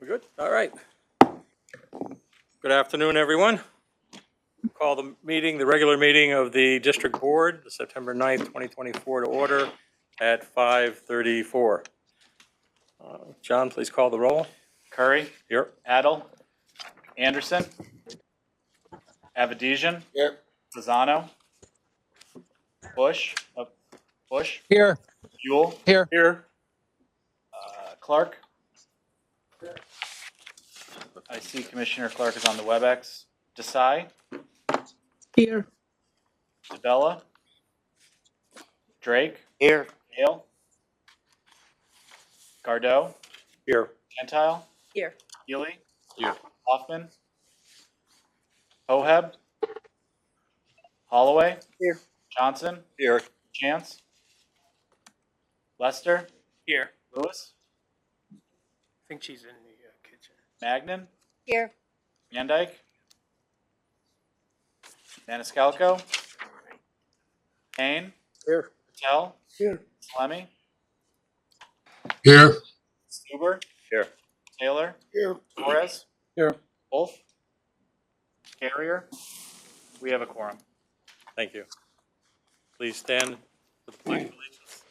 We're good? All right. Good afternoon, everyone. Call the meeting, the regular meeting of the District Board, the September 9th, 2024 to order at 5:34. John, please call the roll. Curry, Here. Adel, Anderson, Avedisian, Here. Lozano, Bush, Here. Buell, Here. Here. Clark. I see Commissioner Clark is on the WebEx. Desai, Here. DeBella, Drake, Here. Hale, Gardeau, Here. Gentile, Here. Healy, Here. Hoffman, Hoheb, Holloway, Here. Johnson, Here. Chance, Lester, Here. Lewis, I think she's in the kitchen. Magnan, Here. Van Dyke, Maniscalco, Kane, Here. Patel, Here. Salemi, Here. Stuber, Here. Taylor, Here. Torres, Here. Wolf, Carrier. We have a quorum. Thank you. Please stand for the Pledge of Allegiance.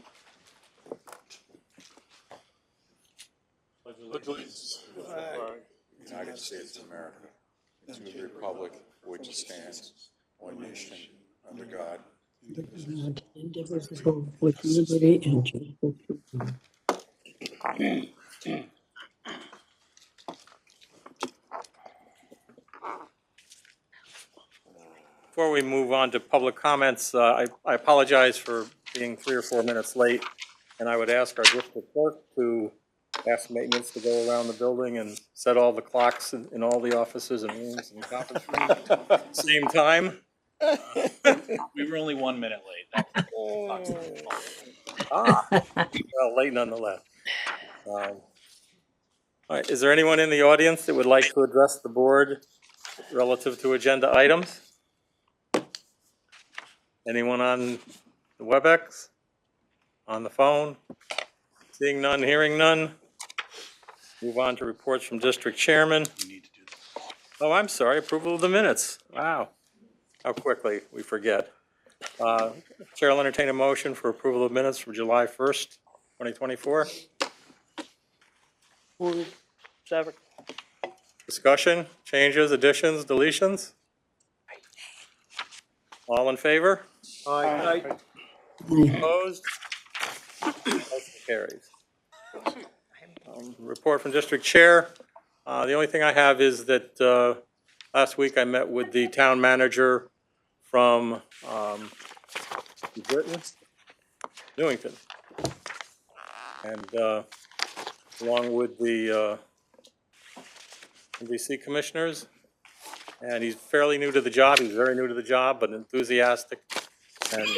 Pledge allegiance to the flag, United States of America, and to the republic for which it stands, one nation, under God. Indivisible, with liberty and justice for all. Before we move on to public comments, I apologize for being 3 or 4 minutes late, and I would ask our district clerk to ask maintenance to go around the building and set all the clocks in all the offices and rooms and conference rooms at the same time. We were only 1 minute late. Well, late nonetheless. All right, is there anyone in the audience that would like to address the board relative to agenda items? Anyone on the WebEx? On the phone? Seeing none, hearing none. Move on to reports from district chairman. Oh, I'm sorry, approval of the minutes. Wow, how quickly we forget. Chair will entertain a motion for approval of minutes from July 1st, 2024. Discussion, changes, additions, deletions? All in favor? Aye. Opposed? Motion carries. Report from district chair. The only thing I have is that last week I met with the town manager from Britain, Newington, and along with the NBC commissioners. And he's fairly new to the job. He's very new to the job, but enthusiastic. And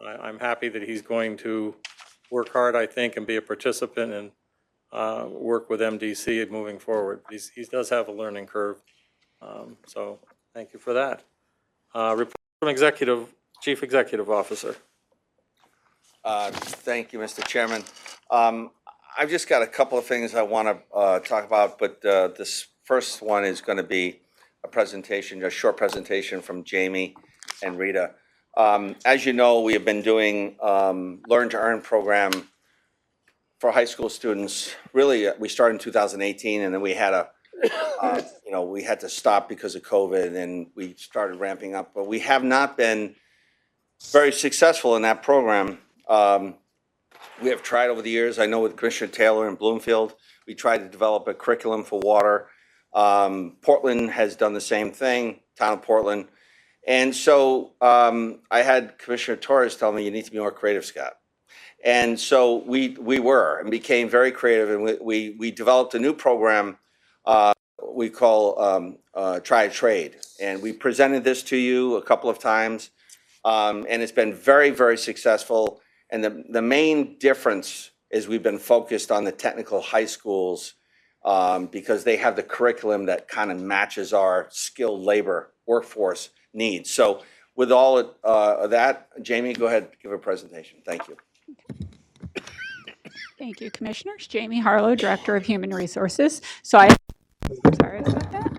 I'm happy that he's going to work hard, I think, and be a participant and work with MDC moving forward. He does have a learning curve. So thank you for that. Report from Chief Executive Officer. Thank you, Mr. Chairman. I've just got a couple of things I want to talk about, but this first one is going to be a presentation, a short presentation from Jamie and Rita. As you know, we have been doing Learn to Earn program for high school students. Really, we started in 2018, and then we had we had to stop because of COVID, and we started ramping up. But we have not been very successful in that program. We have tried over the years. I know with Commissioner Taylor in Bloomfield, we tried to develop a curriculum for water. Portland has done the same thing, town of Portland. And so I had Commissioner Torres tell me, you need to be more creative, Scott. And so we were and became very creative, and we developed a new program we call Try a Trade. And we presented this to you a couple of times, and it's been very, very successful. And the main difference is we've been focused on the technical high schools because they have the curriculum that kind of matches our skilled labor workforce needs. So with all of that, Jamie, go ahead, give a presentation. Thank you. Thank you, Commissioners. Jamie Harlow, Director of Human Resources. Sorry about that.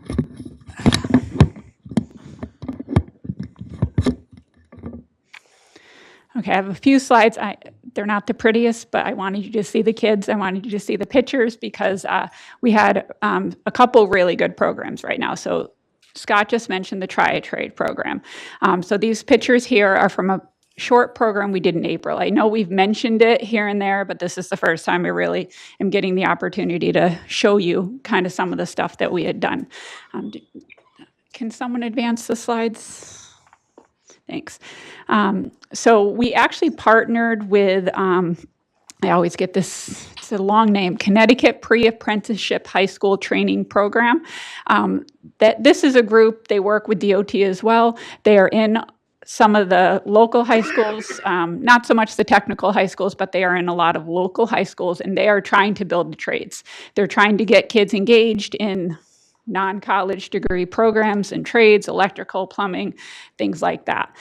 Okay, I have a few slides. They're not the prettiest, but I wanted you to see the kids. I wanted you to see the pictures because we had a couple really good programs right now. So Scott just mentioned the Try-A-Trade program. So these pictures here are from a short program we did in April. I know we've mentioned it here and there, but this is the first time I really am getting the opportunity to show you kind of some of the stuff that we had done. Can someone advance the slides? Thanks. So we actually partnered with, I always get this, it's a long name, Connecticut Pre-Apprenticeship High School Training Program. This is a group, they work with DOT as well. They are in some of the local high schools, not so much the technical high schools, but they are in a lot of local high schools, and they are trying to build the trades. They're trying to get kids engaged in non-college degree programs and trades, electrical, plumbing, things like that.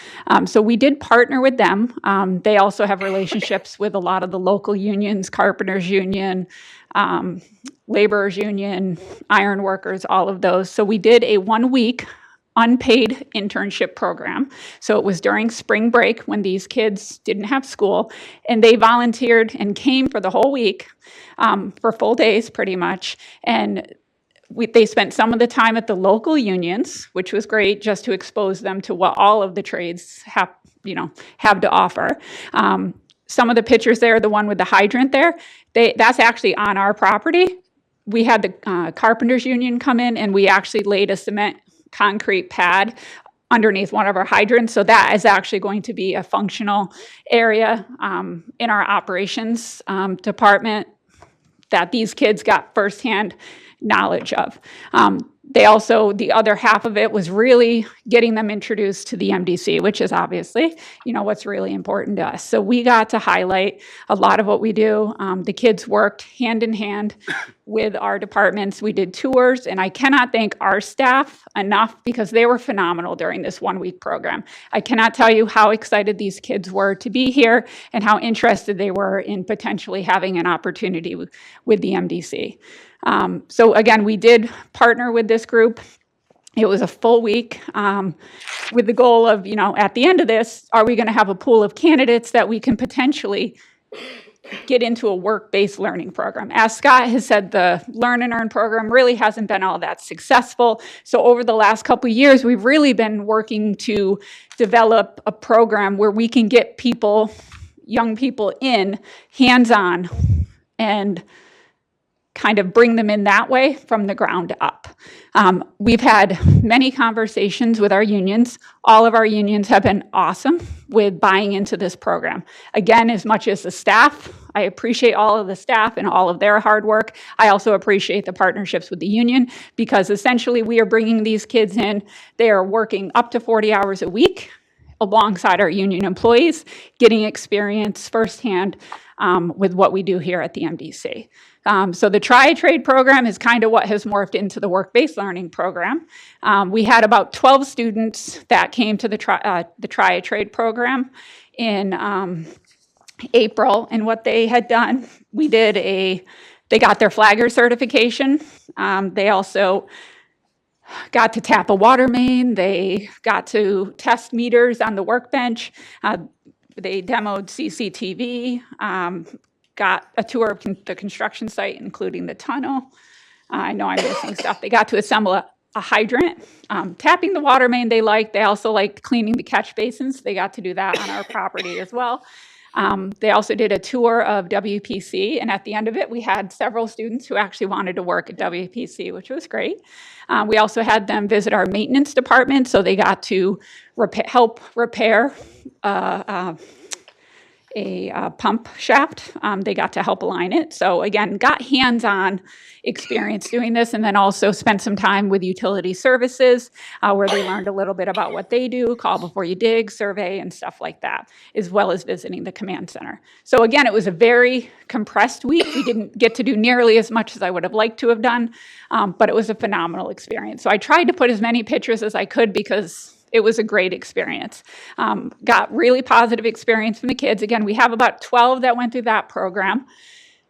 So we did partner with them. They also have relationships with a lot of the local unions, Carpenters Union, Laborers Union, Iron Workers, all of those. So we did a 1-week unpaid internship program. So it was during spring break when these kids didn't have school, and they volunteered and came for the whole week, for full days pretty much. And they spent some of the time at the local unions, which was great just to expose them to what all of the trades have to offer. Some of the pictures there, the one with the hydrant there, that's actually on our property. We had the Carpenters Union come in, and we actually laid a cement concrete pad underneath one of our hydrants. So that is actually going to be a functional area in our operations department that these kids got firsthand knowledge of. They also, the other half of it was really getting them introduced to the MDC, which is obviously, what's really important to us. So we got to highlight a lot of what we do. The kids worked hand in hand with our departments. We did tours, and I cannot thank our staff enough because they were phenomenal during this 1-week program. I cannot tell you how excited these kids were to be here and how interested they were in potentially having an opportunity with the MDC. So again, we did partner with this group. It was a full week with the goal of, at the end of this, are we going to have a pool of candidates that we can potentially get into a work-based learning program? As Scott has said, the Learn and Earn program really hasn't been all that successful. So over the last couple of years, we've really been working to develop a program where we can get young people in hands-on and kind of bring them in that way from the ground up. We've had many conversations with our unions. All of our unions have been awesome with buying into this program. Again, as much as the staff, I appreciate all of the staff and all of their hard work. I also appreciate the partnerships with the union because essentially we are bringing these kids in. They are working up to 40 hours a week alongside our union employees, getting experience firsthand with what we do here at the MDC. So the Try-A-Trade program is kind of what has morphed into the work-based learning program. We had about 12 students that came to the Try-A-Trade program in April, and what they had done, they got their flagger certification. They also got to tap a water main. They got to test meters on the workbench. They demoed CCTV, got a tour of the construction site, including the tunnel. I know I'm missing stuff. They got to assemble a hydrant. Tapping the water main they liked. They also liked cleaning the catch basins. They got to do that on our property as well. They also did a tour of WPC, and at the end of it, we had several students who actually wanted to work at WPC, which was great. We also had them visit our maintenance department, so they got to help repair a pump shaft. They got to help align it. So again, got hands-on experience doing this, and then also spent some time with utility services where they learned a little bit about what they do, call before you dig, survey, and stuff like that, as well as visiting the command center. So again, it was a very compressed week. We didn't get to do nearly as much as I would have liked to have done, but it was a phenomenal experience. So I tried to put as many pictures as I could because it was a great experience. Got really positive experience from the kids. Again, we have about 12 that went through that program.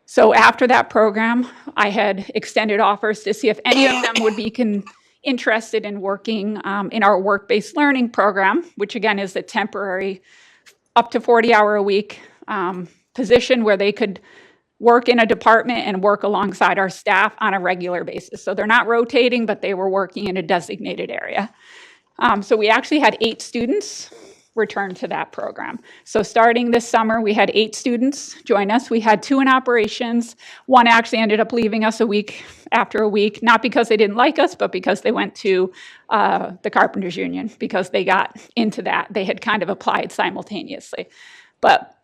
So after that program, I had extended offers to see if any of them would be interested in working in our work-based learning program, which again is a temporary up to 40-hour-a-week position where they could work in a department and work alongside our staff on a regular basis. So they're not rotating, but they were working in a designated area. So we actually had 8 students return to that program. So starting this summer, we had 8 students join us. We had 2 in operations. 1 actually ended up leaving us after a week, not because they didn't like us, but because they went to the Carpenters Union, because they got into that. They had kind of applied simultaneously. But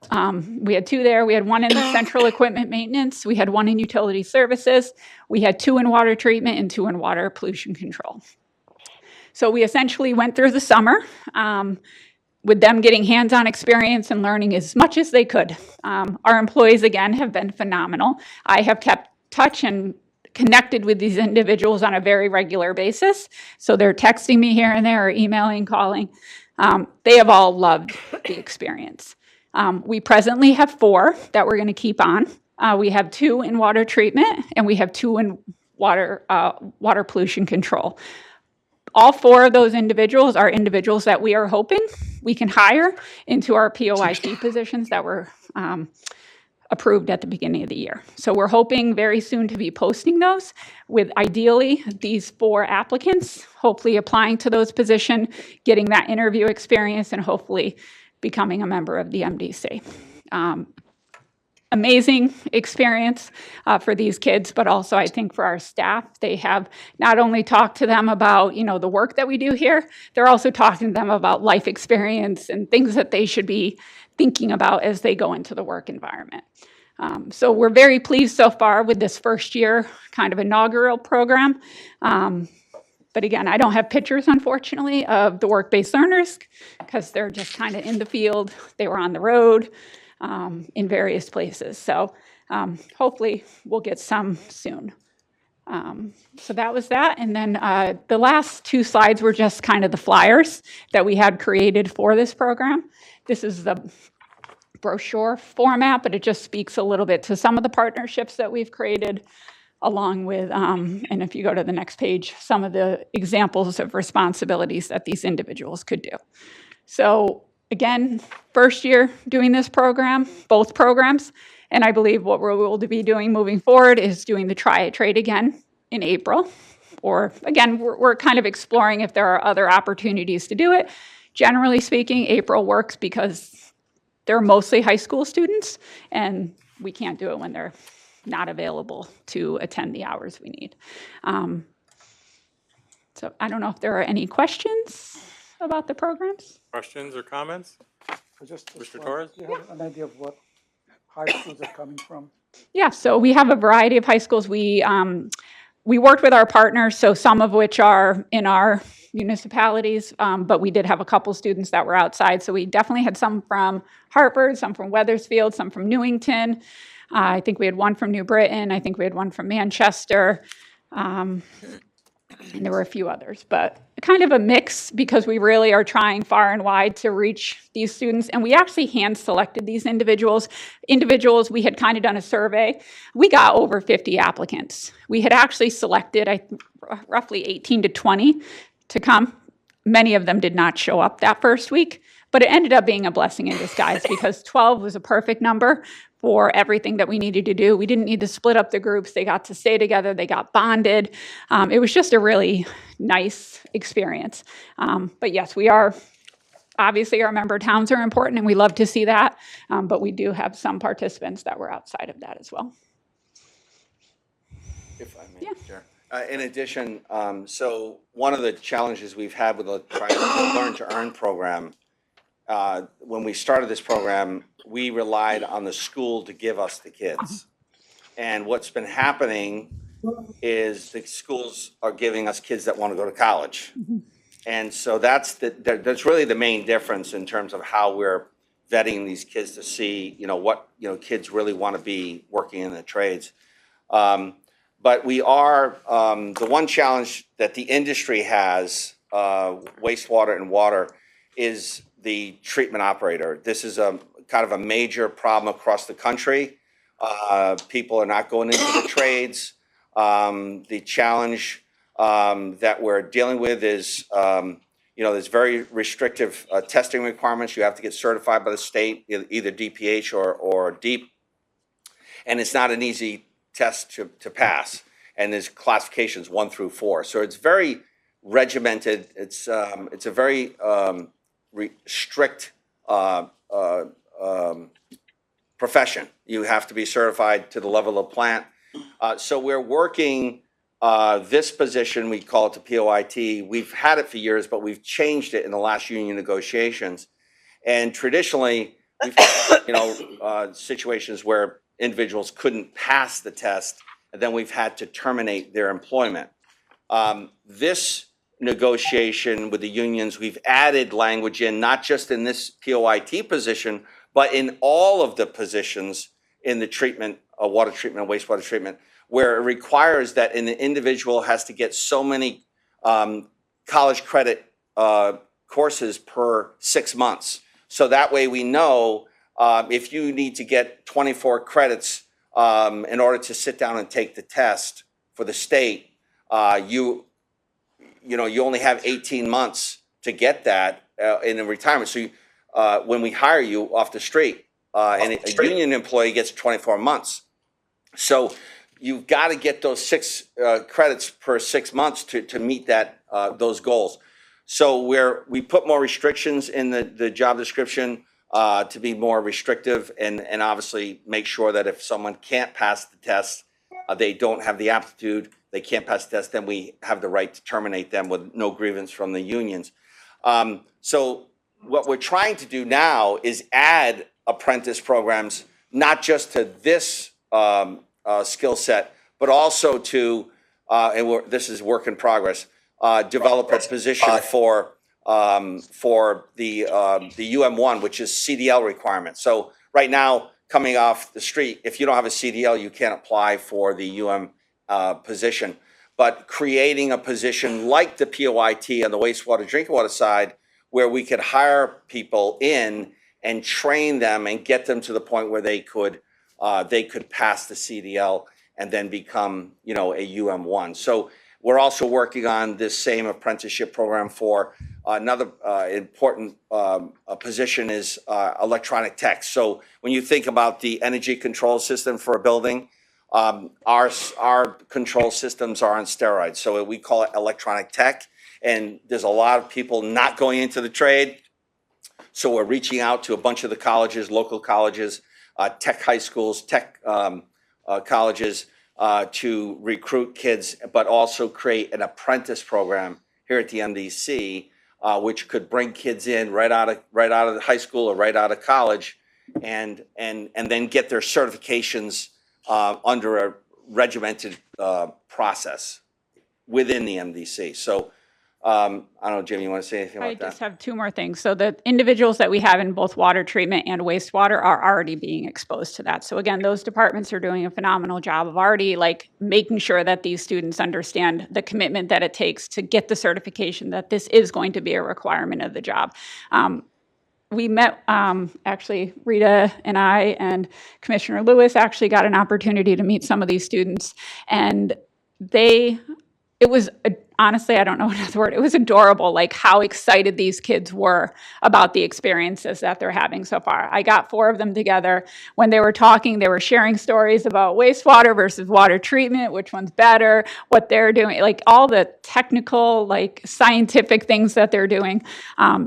we had 2 there. We had 1 in central equipment maintenance. We had 1 in utility services. We had 2 in water treatment and 2 in water pollution control. So we essentially went through the summer with them getting hands-on experience and learning as much as they could. Our employees, again, have been phenomenal. I have kept touch and connected with these individuals on a very regular basis. So they're texting me here and there or emailing, calling. They have all loved the experience. We presently have 4 that we're going to keep on. We have 2 in water treatment, and we have 2 in water pollution control. All 4 of those individuals are individuals that we are hoping we can hire into our POIT positions that were approved at the beginning of the year. So we're hoping very soon to be posting those with ideally these 4 applicants, hopefully applying to those positions, getting that interview experience, and hopefully becoming a member of the MDC. Amazing experience for these kids, but also I think for our staff. They have not only talked to them about, the work that we do here, they're also talking to them about life experience and things that they should be thinking about as they go into the work environment. So we're very pleased so far with this first year kind of inaugural program. But again, I don't have pictures, unfortunately, of the work-based learners because they're just kind of in the field. They were on the road. In various places. So hopefully we'll get some soon. So that was that. And then the last 2 slides were just kind of the flyers that we had created for this program. This is the brochure format, but it just speaks a little bit to some of the partnerships that we've created, along with, and if you go to the next page, some of the examples of responsibilities that these individuals could do. So again, first year doing this program, both programs, and I believe what we'll be doing moving forward is doing the try-a-trade again in April. Or again, we're kind of exploring if there are other opportunities to do it. Generally speaking, April works because they're mostly high school students, and we can't do it when they're not available to attend the hours we need. So I don't know if there are any questions about the programs. Questions or comments? Mr. Torres? Do you have an idea of what high schools are coming from? Yeah, so we have a variety of high schools. We worked with our partners, so some of which are in our municipalities, but we did have a couple students that were outside. So we definitely had some from Hartford, some from Wethersfield, some from Newington. I think we had 1 from New Britain. I think we had 1 from Manchester. And there were a few others, but kind of a mix because we really are trying far and wide to reach these students. And we actually hand-selected these individuals. We had kind of done a survey. We got over 50 applicants. We had actually selected roughly 18 to 20 to come. Many of them did not show up that first week, but it ended up being a blessing in disguise because 12 was a perfect number for everything that we needed to do. We didn't need to split up the groups. They got to stay together. They got bonded. It was just a really nice experience. But yes, we are, obviously our member towns are important and we love to see that. But we do have some participants that were outside of that as well. If I may, Chair. In addition, so one of the challenges we've had with the Learn to Earn program, when we started this program, we relied on the school to give us the kids. And what's been happening is the schools are giving us kids that want to go to college. And so that's really the main difference in terms of how we're vetting these kids to see, what, kids really want to be working in the trades. But we are, the one challenge that the industry has, wastewater and water, is the treatment operator. This is a kind of a major problem across the country. People are not going into the trades. The challenge that we're dealing with is, there's very restrictive testing requirements. You have to get certified by the state, either DPH or DEEP. And it's not an easy test to pass. And there's classifications 1 through 4. So it's very regimented. It's a very strict profession. You have to be certified to the level of plant. So we're working this position, we call it the POIT. We've had it for years, but we've changed it in the last union negotiations. And traditionally, we've had, situations where individuals couldn't pass the test, and then we've had to terminate their employment. This negotiation with the unions, we've added language in, not just in this POIT position, but in all of the positions in the treatment, water treatment, wastewater treatment, where it requires that an individual has to get so many college credit courses per 6 months. So that way we know if you need to get 24 credits in order to sit down and take the test for the state, you only have 18 months to get that in a retirement. So when we hire you off the street, and a union employee gets 24 months. So you've got to get those 6 credits per 6 months to meet that those goals. So we put more restrictions in the job description to be more restrictive and obviously make sure that if someone can't pass the test, they don't have the aptitude, they can't pass the test, then we have the right to terminate them with no grievance from the unions. So what we're trying to do now is add apprentice programs, not just to this skill set, but also to, this is work in progress, develop a position for the UM1, which is CDL requirement. So right now, coming off the street, if you don't have a CDL, you can't apply for the UM position. But creating a position like the POIT on the wastewater drinking water side, where we could hire people in and train them and get them to the point where they could pass the CDL and then become, a UM1. So we're also working on this same apprenticeship program for another important position is electronic tech. So when you think about the energy control system for a building, our control systems are on steroids. So we call it electronic tech. And there's a lot of people not going into the trade. So we're reaching out to a bunch of the colleges, local colleges, tech high schools, tech colleges to recruit kids, but also create an apprentice program here at the MDC, which could bring kids in right out of the high school or right out of college, and then get their certifications under a regimented process within the MDC. So. I don't know, Jim, you want to say anything about that? I just have 2 more things. So the individuals that we have in both water treatment and wastewater are already being exposed to that. So again, those departments are doing a phenomenal job of already making sure that these students understand the commitment that it takes to get the certification, that this is going to be a requirement of the job. We met, actually, Rita and I and Commissioner Lewis actually got an opportunity to meet some of these students, and it was, honestly, I don't know another word. It was adorable, how excited these kids were about the experiences that they're having so far. I got 4 of them together. When they were talking, they were sharing stories about wastewater versus water treatment, which one's better, what they're doing, all the technical, scientific things that they're doing.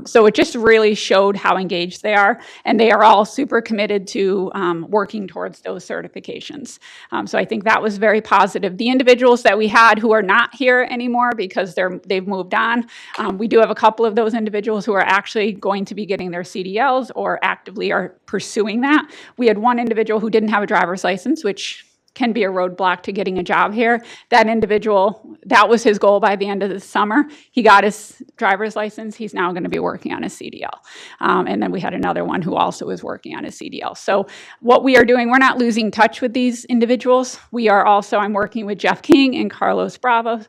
So it just really showed how engaged they are. And they are all super committed to working towards those certifications. So I think that was very positive. The individuals that we had who are not here anymore because they've moved on. We do have a couple of those individuals who are actually going to be getting their CDLs or actively are pursuing that. We had one individual who didn't have a driver's license, which can be a roadblock to getting a job here. That individual, that was his goal by the end of the summer. He got his driver's license. He's now going to be working on his CDL. And then we had another one who also is working on his CDL. So what we are doing, we're not losing touch with these individuals. We are also, I'm working with Jeff King and Carlos Bravo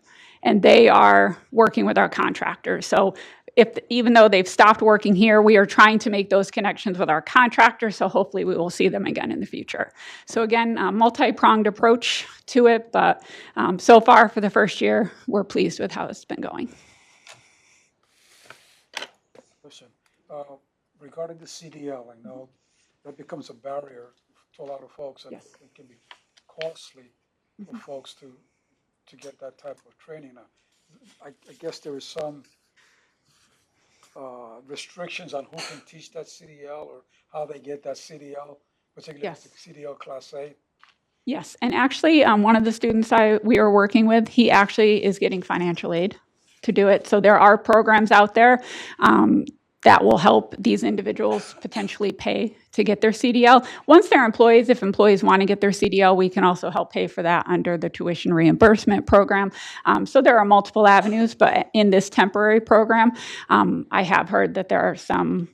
and they are working with our contractors. So even though they've stopped working here, we are trying to make those connections with our contractors, so hopefully we will see them again in the future. So again, a multi-pronged approach to it, but so far for the first year, we're pleased with how it's been going. Listen, regarding the CDL, I know that becomes a barrier to a lot of folks, and Yes. it can be costly for folks to get that type of training. Now, I guess there is some restrictions on who can teach that CDL or how they get that CDL, particularly if Yes. it's the CDL Class A. Yes, and actually, one of the students we are working with, he actually is getting financial aid to do it. So there are programs out there that will help these individuals potentially pay to get their CDL. Once they're employees, if employees want to get their CDL, we can also help pay for that under the tuition reimbursement program. So there are multiple avenues, but in this temporary program, I have heard that there are some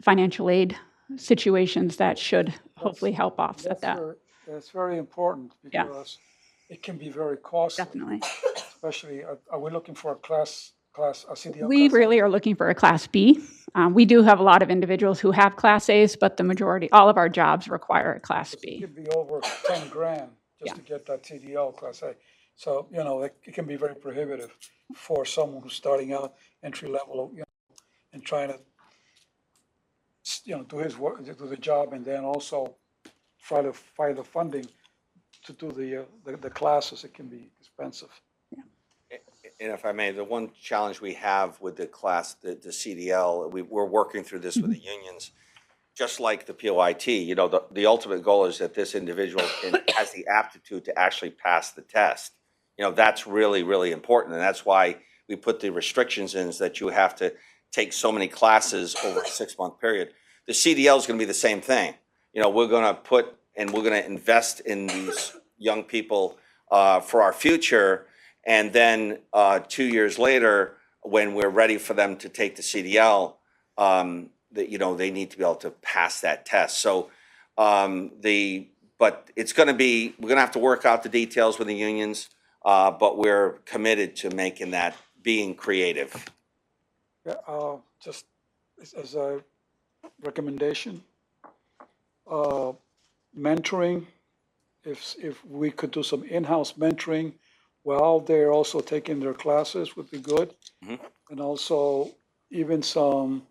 financial aid situations that should hopefully help offset that. That's very important Yeah. because it can be very costly. Definitely. Especially, are we looking for a CDL? We Class A? really are looking for a Class B. We do have a lot of individuals who have Class As, but the majority, all of our jobs require a Class It B. could be over 10 grand Yeah. just to get that TDL Class A. So, it can be very prohibitive for someone who's starting out entry level, and trying to, do his work, do the job, and then also try to find the funding to do the classes. It can be expensive. And if I may, the one challenge we have with the CDL, we're working through this with the unions, just like the POIT, the ultimate goal is that this individual has the aptitude to actually pass the test. That's really, really important. And that's why we put the restrictions in, is that you have to take so many classes over a 6-month period. The CDL is going to be the same thing. We're going to invest in these young people for our future. And then 2 years later, when we're ready for them to take the CDL, they need to be able to pass that test. So but it's going to be, we're going to have to work out the details with the unions, but we're committed to making that, being creative. Yeah, just as a recommendation, mentoring, if we could do some in-house mentoring while they're also taking their classes would be good. Mhm. And also even some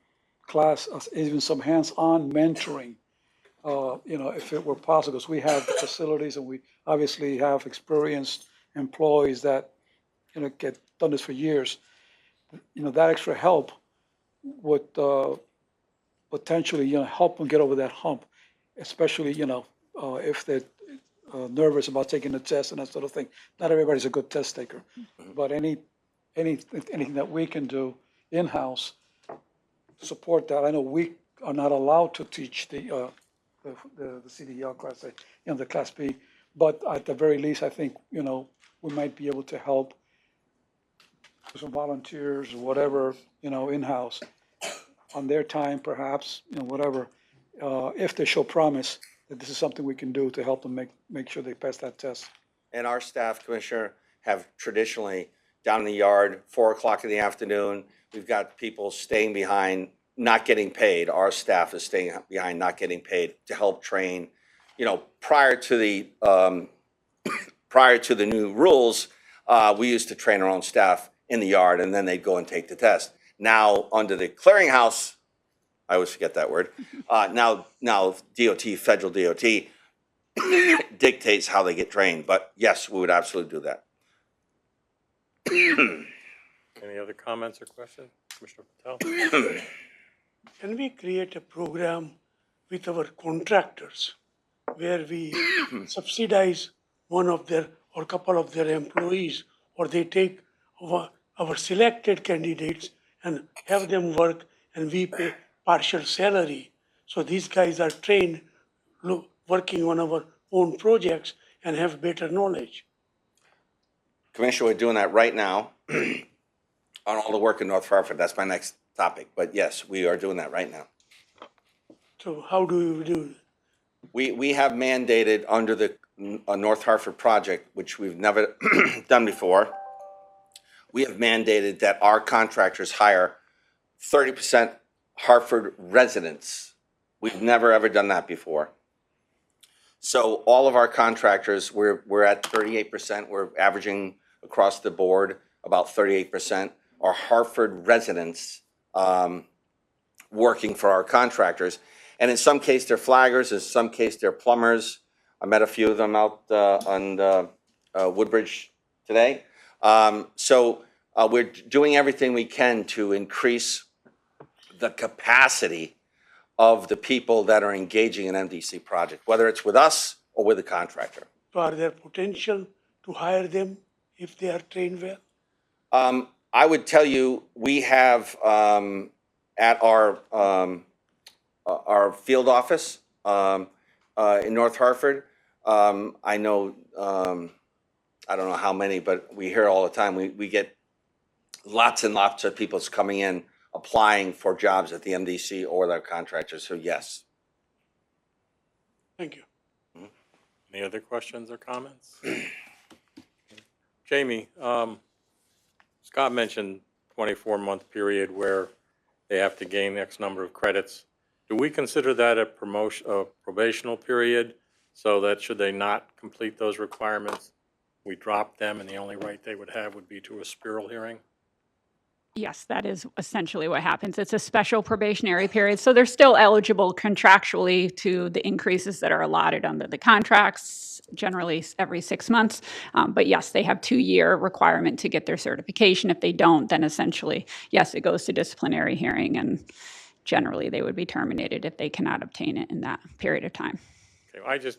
hands-on mentoring, if it were possible, because we have the facilities and we obviously have experienced employees that, get done this for years. That extra help would potentially, help them get over that hump, especially, if they're nervous about taking the test and that sort of thing. Not everybody's a good test taker, but anything that we can do in-house to support that. I know we are not allowed to teach the CDL Class A, the Class B, but at the very least, I think, we might be able to help some volunteers or whatever, in-house on their time, perhaps, whatever, if they show promise that this is something we can do to help them make sure they pass that test. And our staff, Commissioner, have traditionally down in the yard, 4 o'clock in the afternoon, we've got people staying behind, not getting paid. Our staff is staying behind, not getting paid to help train. Prior to the new rules, we used to train our own staff in the yard, and then they'd go and take the test. Now, under the clearinghouse, I always forget that word. Now DOT, federal DOT, dictates how they get trained. But yes, we would absolutely do that. Any other comments or questions? Commissioner Patel? Can we create a program with our contractors where we subsidize one of their or couple of their employees, or they take our selected candidates and have them work, and we pay partial salary? So these guys are trained, working on our own projects and have better knowledge. Commissioner, we're doing that right now on all the work in North Hartford. That's my next topic. But yes, we are doing that right now. So how do we do it? We have mandated under the North Hartford project, which we've never done before, we have mandated that our contractors hire 30% Hartford residents. We've never, ever done that before. So all of our contractors, we're at 38%. We're averaging across the board about 38% are Hartford residents working for our contractors. And in some case, they're flaggers. In some case, they're plumbers. I met a few of them out on Woodbridge today. So we're doing everything we can to increase the capacity of the people that are engaging in MDC project, whether it's with us or with a contractor. So are there potential to hire them if they are trained well? I would tell you, we have at our field office in North Hartford, I know, I don't know how many, but we hear all the time, we get lots and lots of people coming in, applying for jobs at the MDC or their contractors, so yes. Thank you. Any other questions or comments? Jamie, Scott mentioned 24-month period where they have to gain X number of credits. Do we consider that a probational period, so that should they not complete those requirements, we drop them and the only right they would have would be to a Spiro hearing? Yes, that is essentially what happens. It's a special probationary period, so they're still eligible contractually to the increases that are allotted under the contracts, generally every 6 months. But yes, they have 2-year requirement to get their certification. If they don't, then essentially, yes, it goes to disciplinary hearing, and generally they would be terminated if they cannot obtain it in that period of time. Okay, I just,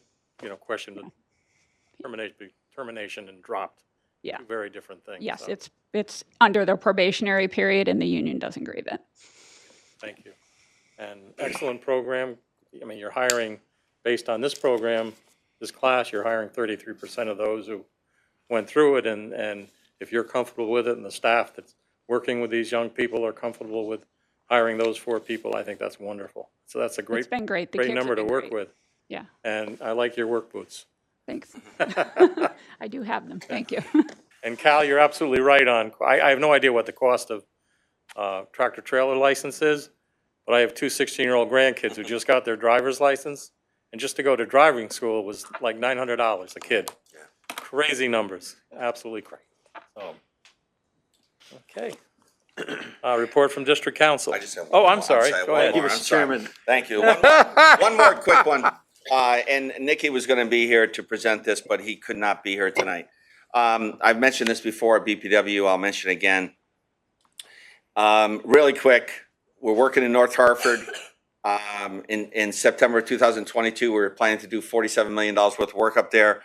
questioned the termination and dropped. Yeah. Two very different things. Yes, so, it's under the probationary period, and the union doesn't grieve it. Thank you. And excellent program. I mean, you're hiring, based on this program, this class, you're hiring 33% of those who went through it. And if you're comfortable with it and the staff that's working with these young people are comfortable with hiring those 4 people, I think that's wonderful. So that's a great, It's been great. The great kids have number to been work great. with. Yeah, And I like your work boots. thanks. I do have them. Thank you. And Cal, you're absolutely right on, I have no idea what the cost of tractor trailer license is, but I have 2 16-year-old grandkids who just got their driver's license, and just to go to driving school was like $900 a kid. Crazy numbers, absolutely crazy. So, okay. Report from district council. I just have Oh, one I'm more. sorry, sorry, go one ahead. more. I'm sorry. Thank you. One more quick one. And Nikki was going to be here to present this, but he could not be here tonight. I've mentioned this before at BPW. I'll mention it again. Really quick, we're working in North Hartford. In September 2022, we were planning to do $47 million worth of work up there.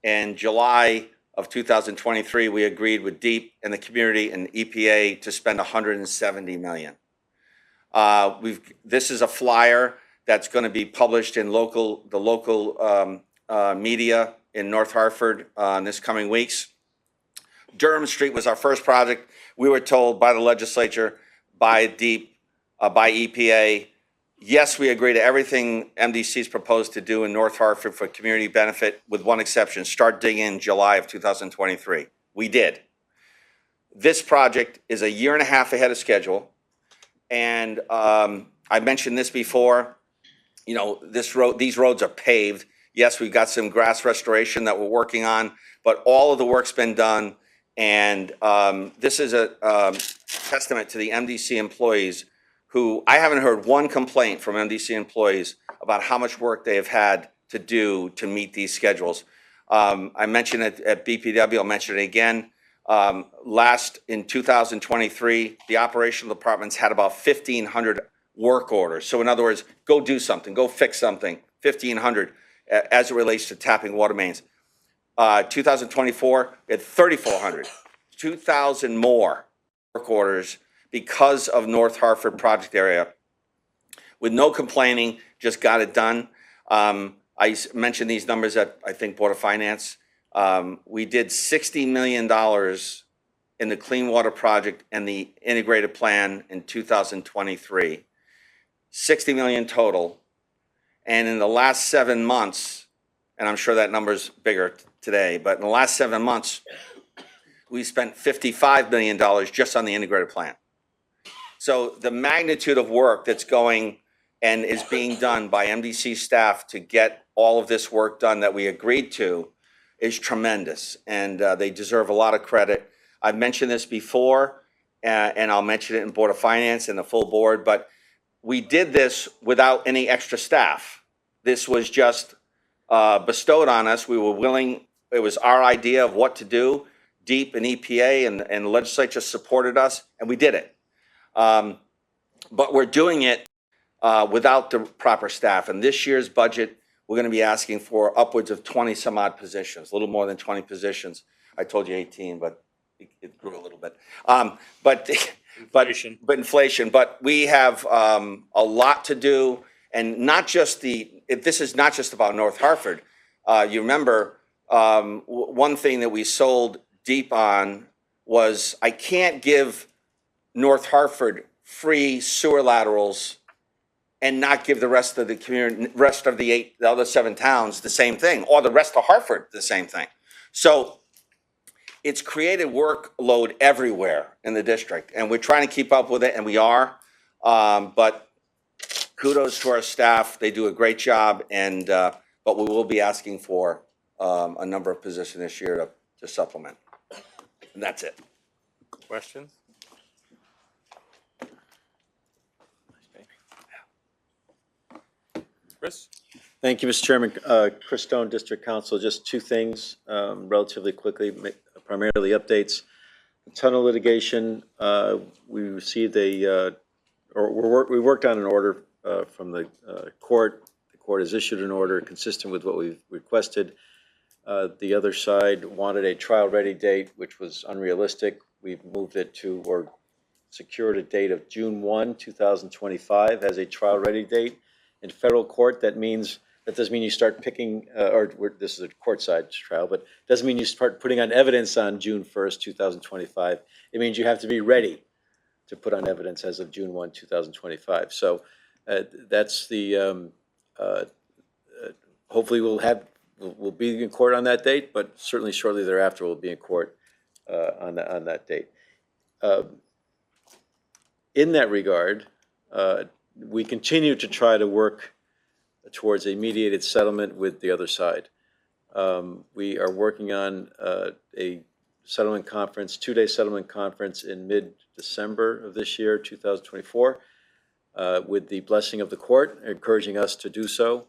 In July of 2023, we agreed with DEEP and the community and EPA to spend $170 million. This is a flyer that's going to be published in the local media in North Hartford in this coming weeks. Durham Street was our first project. We were told by the legislature, by DEEP, by EPA, yes, we agree to everything MDC's proposed to do in North Hartford for community benefit, with one exception: start digging in July of 2023. We did. This project is a 1.5 years ahead of schedule. And I mentioned this before, these roads are paved. Yes, we've got some grass restoration that we're working on, but all of the work's been done. And this is a testament to the MDC employees, who I haven't heard one complaint from MDC employees about how much work they have had to do to meet these schedules. I mentioned it at BPW, I'll mention it again. In 2023, the operational departments had about 1,500 work orders. So in other words, go do something, go fix something, 1,500 as it relates to tapping water mains. 2024, we had 3,400, 2,000 more work orders because of North Hartford project area. With no complaining, just got it done. I mentioned these numbers at, I think, Board of Finance. We did $60 million in the Clean Water Project and the integrated plan in 2023. 60 million total. And in the last 7 months, and I'm sure that number's bigger today, but in the last 7 months, we spent $55 million just on the integrated plan. So the magnitude of work that's going and is being done by MDC staff to get all of this work done that we agreed to is tremendous, and they deserve a lot of credit. I've mentioned this before, and I'll mention it in Board of Finance and the full board, but we did this without any extra staff. This was just bestowed on us. We were willing, it was our idea of what to do. DEEP and EPA and the legislature supported us, and we did it. But we're doing it without the proper staff. And this year's budget, we're going to be asking for upwards of 20 some odd positions, a little more than 20 positions. I told you 18, but it grew a little bit. But inflation. But we have a lot to do, and not just this is not just about North Hartford. You remember one thing that we sold DEEP on was I can't give North Hartford free sewer laterals and not give the rest of the community, the other 7 towns the same thing, or the rest of Hartford the same thing. So it's created workload everywhere in the district, and we're trying to keep up with it, and we are. But kudos to our staff; they do a great job, and but we will be asking for a number of positions this year to supplement, and that's it. Questions? Chris? Thank you, Mr. Chairman. Chris Stone, District Council. Just 2 things relatively quickly, primarily updates. Tunnel litigation, we received we worked on an order from the court. The court has issued an order consistent with what we've requested. The other side wanted a trial-ready date, which was unrealistic. We've moved it to, or secured a date of June 1, 2025 as a trial-ready date. In federal court, that doesn't mean you start picking, this is a court-side trial, but doesn't mean you start putting on evidence on June 1st, 2025. It means you have to be ready to put on evidence as of June 1, 2025. So that's the, hopefully we'll be in court on that date, but certainly shortly thereafter we'll be in court on that date. In that regard, we continue to try to work towards a mediated settlement with the other side. We are working on a settlement conference, 2-day settlement conference in mid-December of this year, 2024, with the blessing of the court, encouraging us to do so.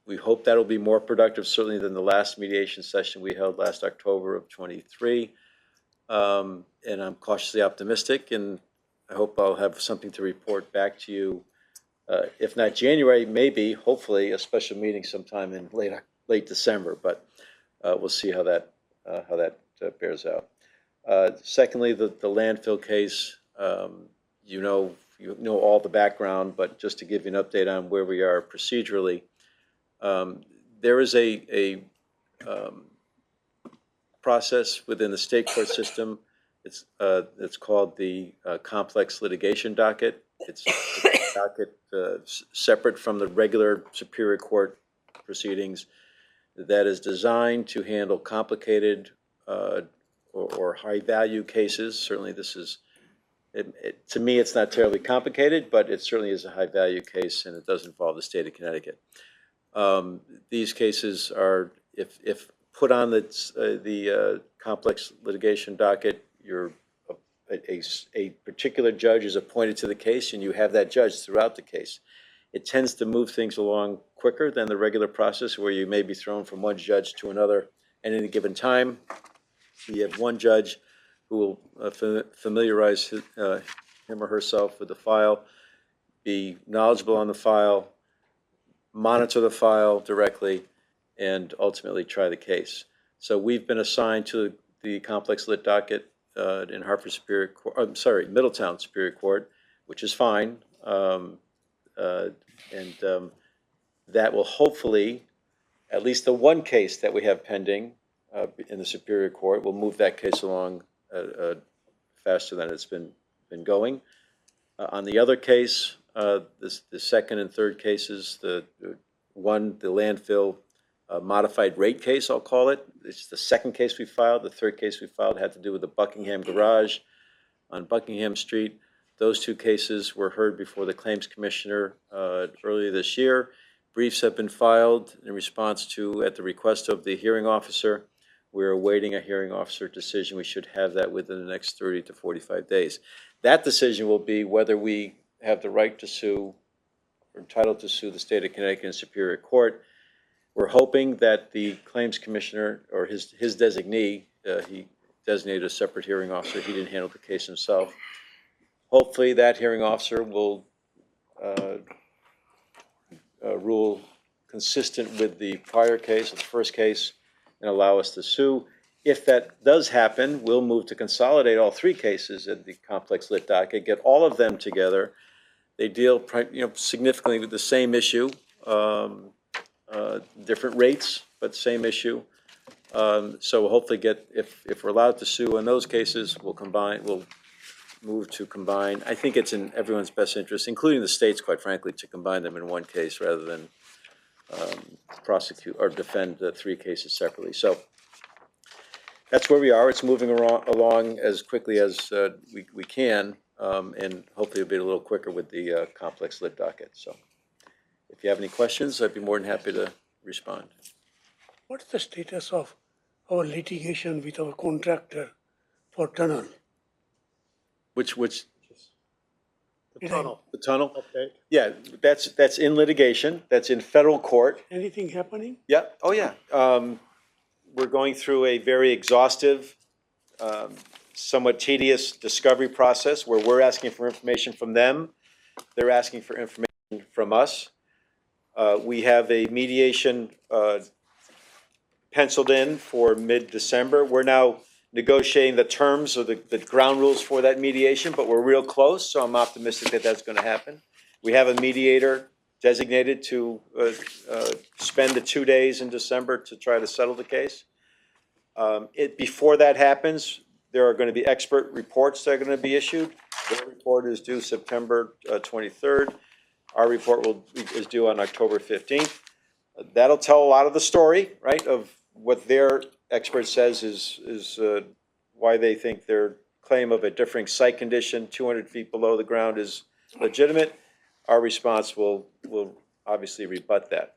We hope that'll be more productive, certainly, than the last mediation session we held last October of 23. And I'm cautiously optimistic, and I hope I'll have something to report back to you, if not January, maybe, hopefully, a special meeting sometime in late December, but we'll see how that bears out. Secondly, the landfill case, you know all the background, but just to give you an update on where we are procedurally, there is a process within the state court system. It's called the complex litigation docket. It's a docket separate from the regular Superior Court proceedings that is designed to handle complicated or high-value cases. Certainly this is, to me, it's not terribly complicated, but it certainly is a high-value case, and it does involve the state of Connecticut. These cases are, if put on the complex litigation docket, a particular judge is appointed to the case, and you have that judge throughout the case. It tends to move things along quicker than the regular process, where you may be thrown from one judge to another at any given time. You have one judge who will familiarize him or herself with the file, be knowledgeable on the file, monitor the file directly, and ultimately try the case. So we've been assigned to the complex lit docket in Hartford Superior Court, Middletown Superior Court, which is fine. That will hopefully, at least the one case that we have pending in the Superior Court, will move that case along faster than it's been going. On the other case, the second and third cases, the landfill modified rate case, I'll call it. It's the second case we filed. The third case we filed had to do with the Buckingham Garage on Buckingham Street. Those two cases were heard before the Claims Commissioner earlier this year. Briefs have been filed in response to, at the request of the hearing officer. We're awaiting a hearing officer decision. We should have that within the next 30 to 45 days. That decision will be whether we have the right to sue or entitled to sue the state of Connecticut in Superior Court. We're hoping that the Claims Commissioner or his designee, he designated a separate hearing officer. He didn't handle the case himself. Hopefully that hearing officer will rule consistent with the prior case, the first case, and allow us to sue. If that does happen, we'll move to consolidate all three cases in the complex lit docket, get all of them together. They deal, significantly with the same issue, different rates, but same issue. So we'll hopefully get, if we're allowed to sue in those cases, we'll move to combine. I think it's in everyone's best interest, including the states, quite frankly, to combine them in one case rather than prosecute or defend the three cases separately. So that's where we are. It's moving along as quickly as we can, and hopefully it'll be a little quicker with the complex lit docket. So if you have any questions, I'd be more than happy to respond. What's the status of our litigation with our contractor for tunnel? Which The tunnel. the tunnel? Okay. Yeah, that's in litigation. That's in federal court. Anything happening? Yeah, oh yeah. We're going through a very exhaustive, somewhat tedious discovery process where we're asking for information from them. They're asking for information from us. We have a mediation penciled in for mid-December. We're now negotiating the terms of the ground rules for that mediation, but we're real close, so I'm optimistic that that's going to happen. We have a mediator designated to spend the 2 days in December to try to settle the case. Before that happens, there are going to be expert reports that are going to be issued. Their report is due September 23rd. Our report is due on October 15th. That'll tell a lot of the story, right, of what their expert says is why they think their claim of a differing site condition 200 feet below the ground is legitimate. Our response will obviously rebut that.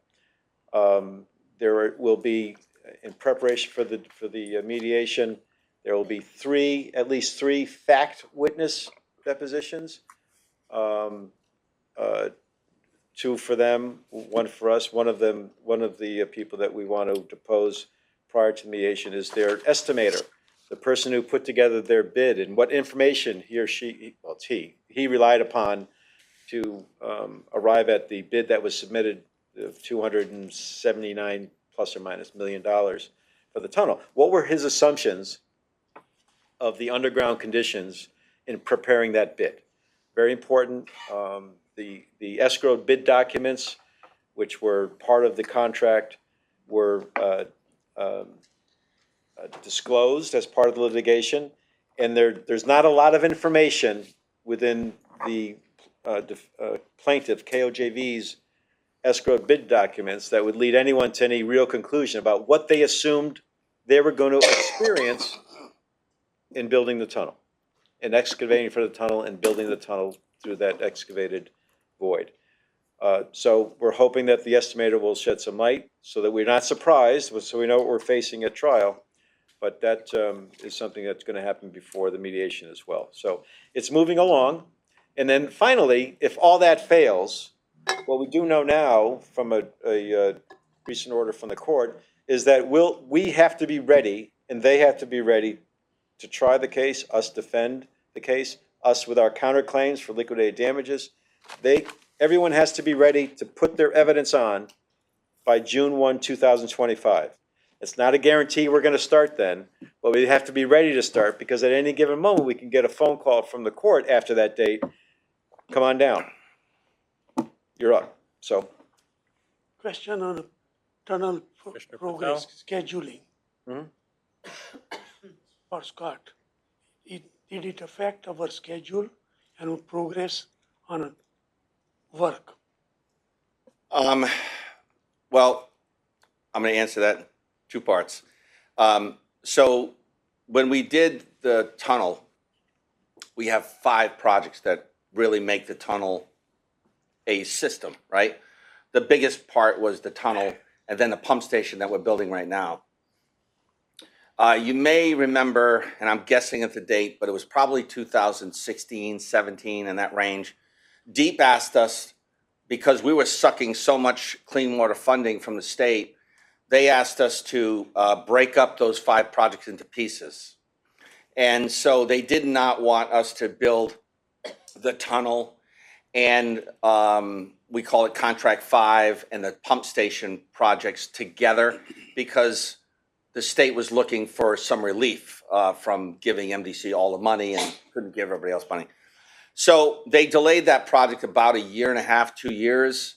There will be, in preparation for the mediation, there will be at least three fact witness depositions. Two for them, one for us. One of the people that we want to depose prior to mediation is their estimator, the person who put together their bid and what information he or she, well, it's he relied upon to arrive at the bid that was submitted of $279 plus or minus million for the tunnel. What were his assumptions of the underground conditions in preparing that bid? Very important. The escrowed bid documents, which were part of the contract, were disclosed as part of the litigation, and there's not a lot of information within the plaintiff, KOJV's escrowed bid documents that would lead anyone to any real conclusion about what they assumed they were going to experience in building the tunnel, and excavating for the tunnel and building the tunnel through that excavated void. So we're hoping that the estimator will shed some light so that we're not surprised, so we know what we're facing at trial. But that is something that's going to happen before the mediation as well. So it's moving along. And then finally, if all that fails, what we do know now from a recent order from the court is that we have to be ready, and they have to be ready to try the case, us defend the case, us with our counterclaims for liquidated damages. Everyone has to be ready to put their evidence on by June 1, 2025. It's not a guarantee we're going to start then, but we have to be ready to start because at any given moment we can get a phone call from the court after that date. Come on down. You're up. So, Question on tunnel Commissioner progress Patel? scheduling. Mhm. For Scott, did it affect our schedule and progress on work? Well, I'm going to answer that in two parts. So when we did the tunnel, we have 5 projects that really make the tunnel a system, right? The biggest part was the tunnel and then the pump station that we're building right now. You may remember, and I'm guessing at the date, but it was probably 2016, 17, in that range. DEEP asked us, because we were sucking so much clean water funding from the state, they asked us to break up those 5 projects into pieces. And so they did not want us to build the tunnel and we call it Contract 5 and the pump station projects together because the state was looking for some relief from giving MDC all the money and couldn't give everybody else money. So they delayed that project about 1.5 years, 2 years.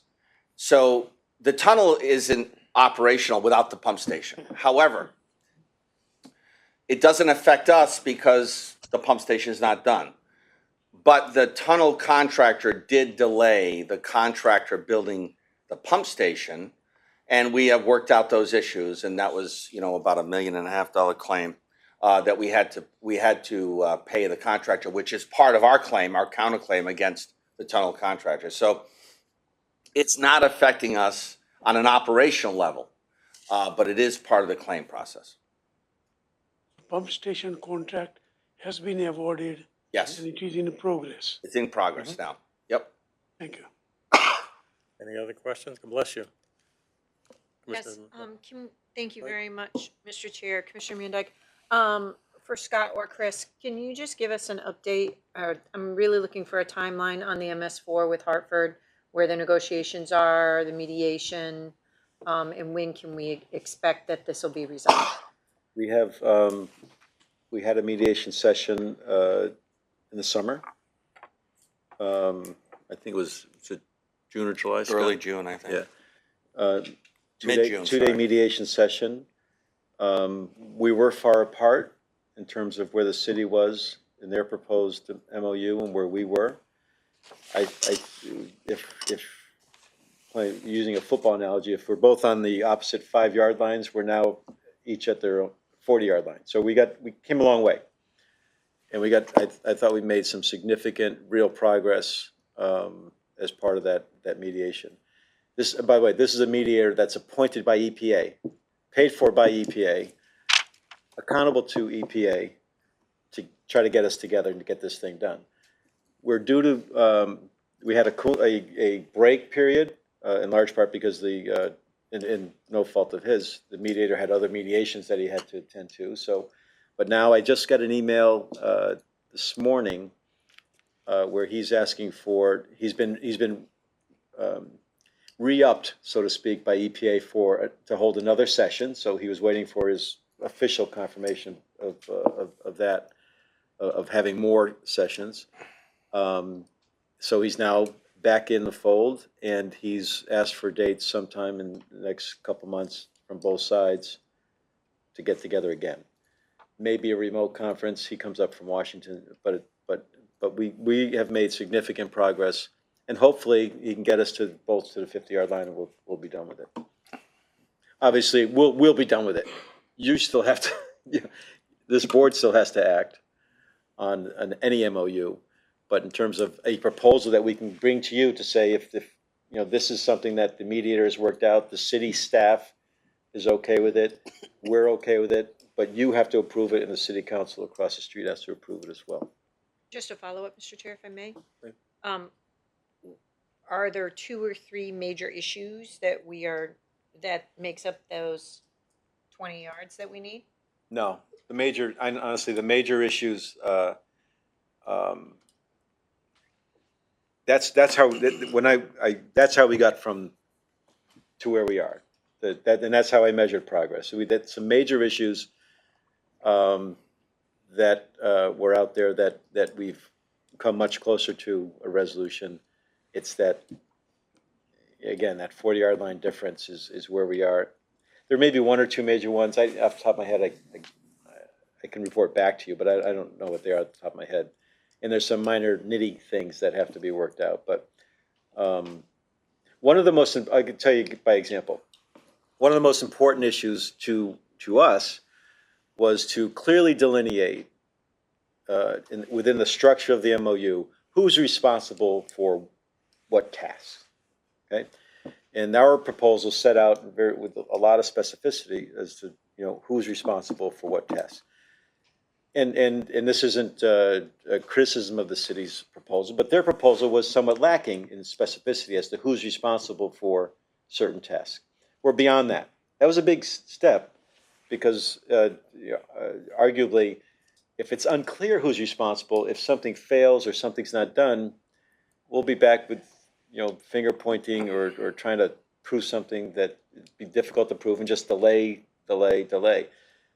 So the tunnel isn't operational without the pump station. However, it doesn't affect us because the pump station is not done. But the tunnel contractor did delay the contractor building the pump station, and we have worked out those issues, and that was, about $1.5 million claim that we had to pay the contractor, which is part of our claim, our counterclaim against the tunnel contractor. So it's not affecting us on an operational level, but it is part of the claim process. Pump station contract has been awarded. Yes, And it is in progress. it's in progress now. Yep. Thank you. Any other questions? God bless you. Yes, thank you very much, Mr. Chair, Commissioner Mandyke. For Scott or Chris, can you just give us an update? I'm really looking for a timeline on the MS4 with Hartford, where the negotiations are, the mediation, and when can we expect that this will be resolved? We have, we had a mediation session in the summer. I think it was it June or July? Scott? Early June, I think. Yeah. Mid-June, Two-day sorry. mediation session. We were far apart in terms of where the city was in their proposed MOU and where we were. Using a football analogy, if we're both on the opposite 5-yard lines, we're now each at their 40-yard line. So we came a long way. And I thought we made some significant real progress as part of that mediation. This, by the way, this is a mediator that's appointed by EPA, paid for by EPA, accountable to EPA to try to get us together and to get this thing done. We're due to, we had a break period in large part because in no fault of his, the mediator had other mediations that he had to attend to. So, but now I just got an email this morning where he's asking for, he's been re-upped, so to speak, by EPA to hold another session. So he was waiting for his official confirmation of that, of having more sessions. So he's now back in the fold, and he's asked for dates sometime in the next couple months from both sides to get together again. Maybe a remote conference. He comes up from Washington, but we have made significant progress, and hopefully he can get us both to the 50-yard line, and we'll be done with it. Obviously, we'll be done with it. You still have to. This board still has to act on any MOU. But in terms of a proposal that we can bring to you to say if this is something that the mediator has worked out, the city staff is okay with it, we're okay with it, but you have to approve it, and the city council across the street has to approve it as well. Just a follow-up, Mr. Chair, if I may. Are there 2 or 3 major issues that makes up those 20 yards that we need? No, honestly, the major issues. That's how we got from to where we are. And that's how I measured progress. So we did some major issues that were out there that we've come much closer to a resolution. It's that, again, that 40-yard line difference is where we are. There may be 1 or 2 major ones. Off the top of my head, I can report back to you, but I don't know what they are off the top of my head. And there's some minor nitty things that have to be worked out. But one of the most, I can tell you by example, one of the most important issues to us was to clearly delineate within the structure of the MOU who's responsible for what tasks. Okay, and our proposal set out with a lot of specificity as to who's responsible for what tasks. And this isn't a criticism of the city's proposal, but their proposal was somewhat lacking in specificity as to who's responsible for certain tasks. We're beyond that. That was a big step because arguably, if it's unclear who's responsible, if something fails or something's not done, we'll be back with finger pointing or trying to prove something that would be difficult to prove and just delay.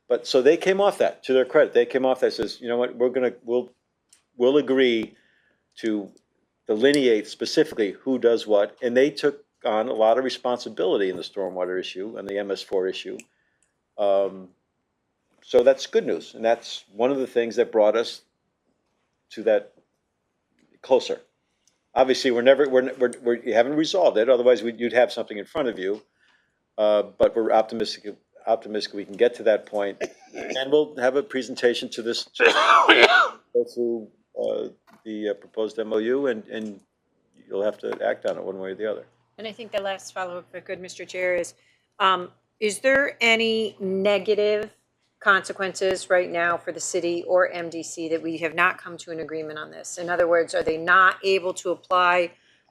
But so they came off that, to their credit. They came off that, says, you know what, we'll agree to delineate specifically who does what, and they took on a lot of responsibility in the stormwater issue and the MS4 issue. So that's good news, and that's one of the things that brought us to that closer. Obviously, we haven't resolved it. Otherwise, you'd have something in front of you. But we're optimistic we can get to that point, and we'll have a presentation to this, go through the proposed MOU, and you'll have to act on it one way or the other. And I think the last follow-up, if I could, Mr. Chair, is there any negative consequences right now for the city or MDC that we have not come to an agreement on this? In other words, are they not able to apply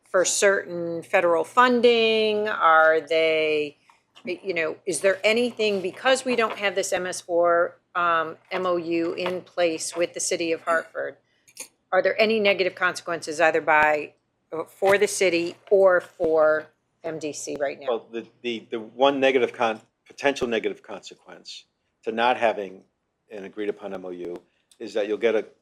for certain federal funding? Are they, is there anything, because we don't have this MS4 MOU in place with the city of Hartford, are there any negative consequences either for the city or for MDC right now? Well, the one potential negative consequence to not having an agreed upon MOU is that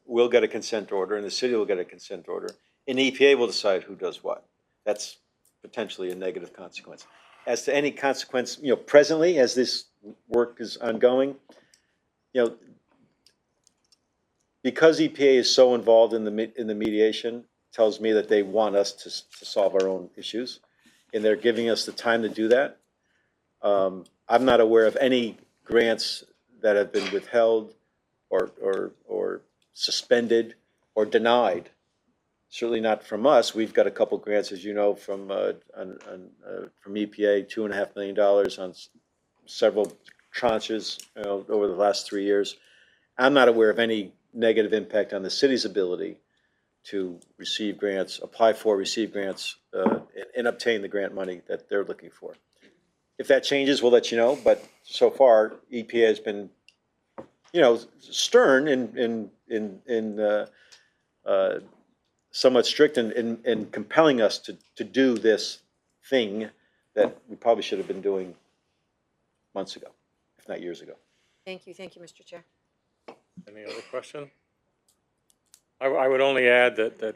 we'll get a consent order, and the city will get a consent order, and the EPA will decide who does what. That's potentially a negative consequence. As to any consequence, presently as this work is ongoing, because EPA is so involved in the mediation, tells me that they want us to solve our own issues, and they're giving us the time to do that. I'm not aware of any grants that have been withheld or suspended or denied. Certainly not from us. We've got a couple grants, as you know, from EPA, $2.5 million on several tranches over the last 3 years. I'm not aware of any negative impact on the city's ability to receive grants, receive grants, and obtain the grant money that they're looking for. If that changes, we'll let you know. But so far, EPA has been, stern and somewhat strict in compelling us to do this thing that we probably should have been doing months ago, if not years ago. Thank you, Mr. Chair. Any other question? I would only add that the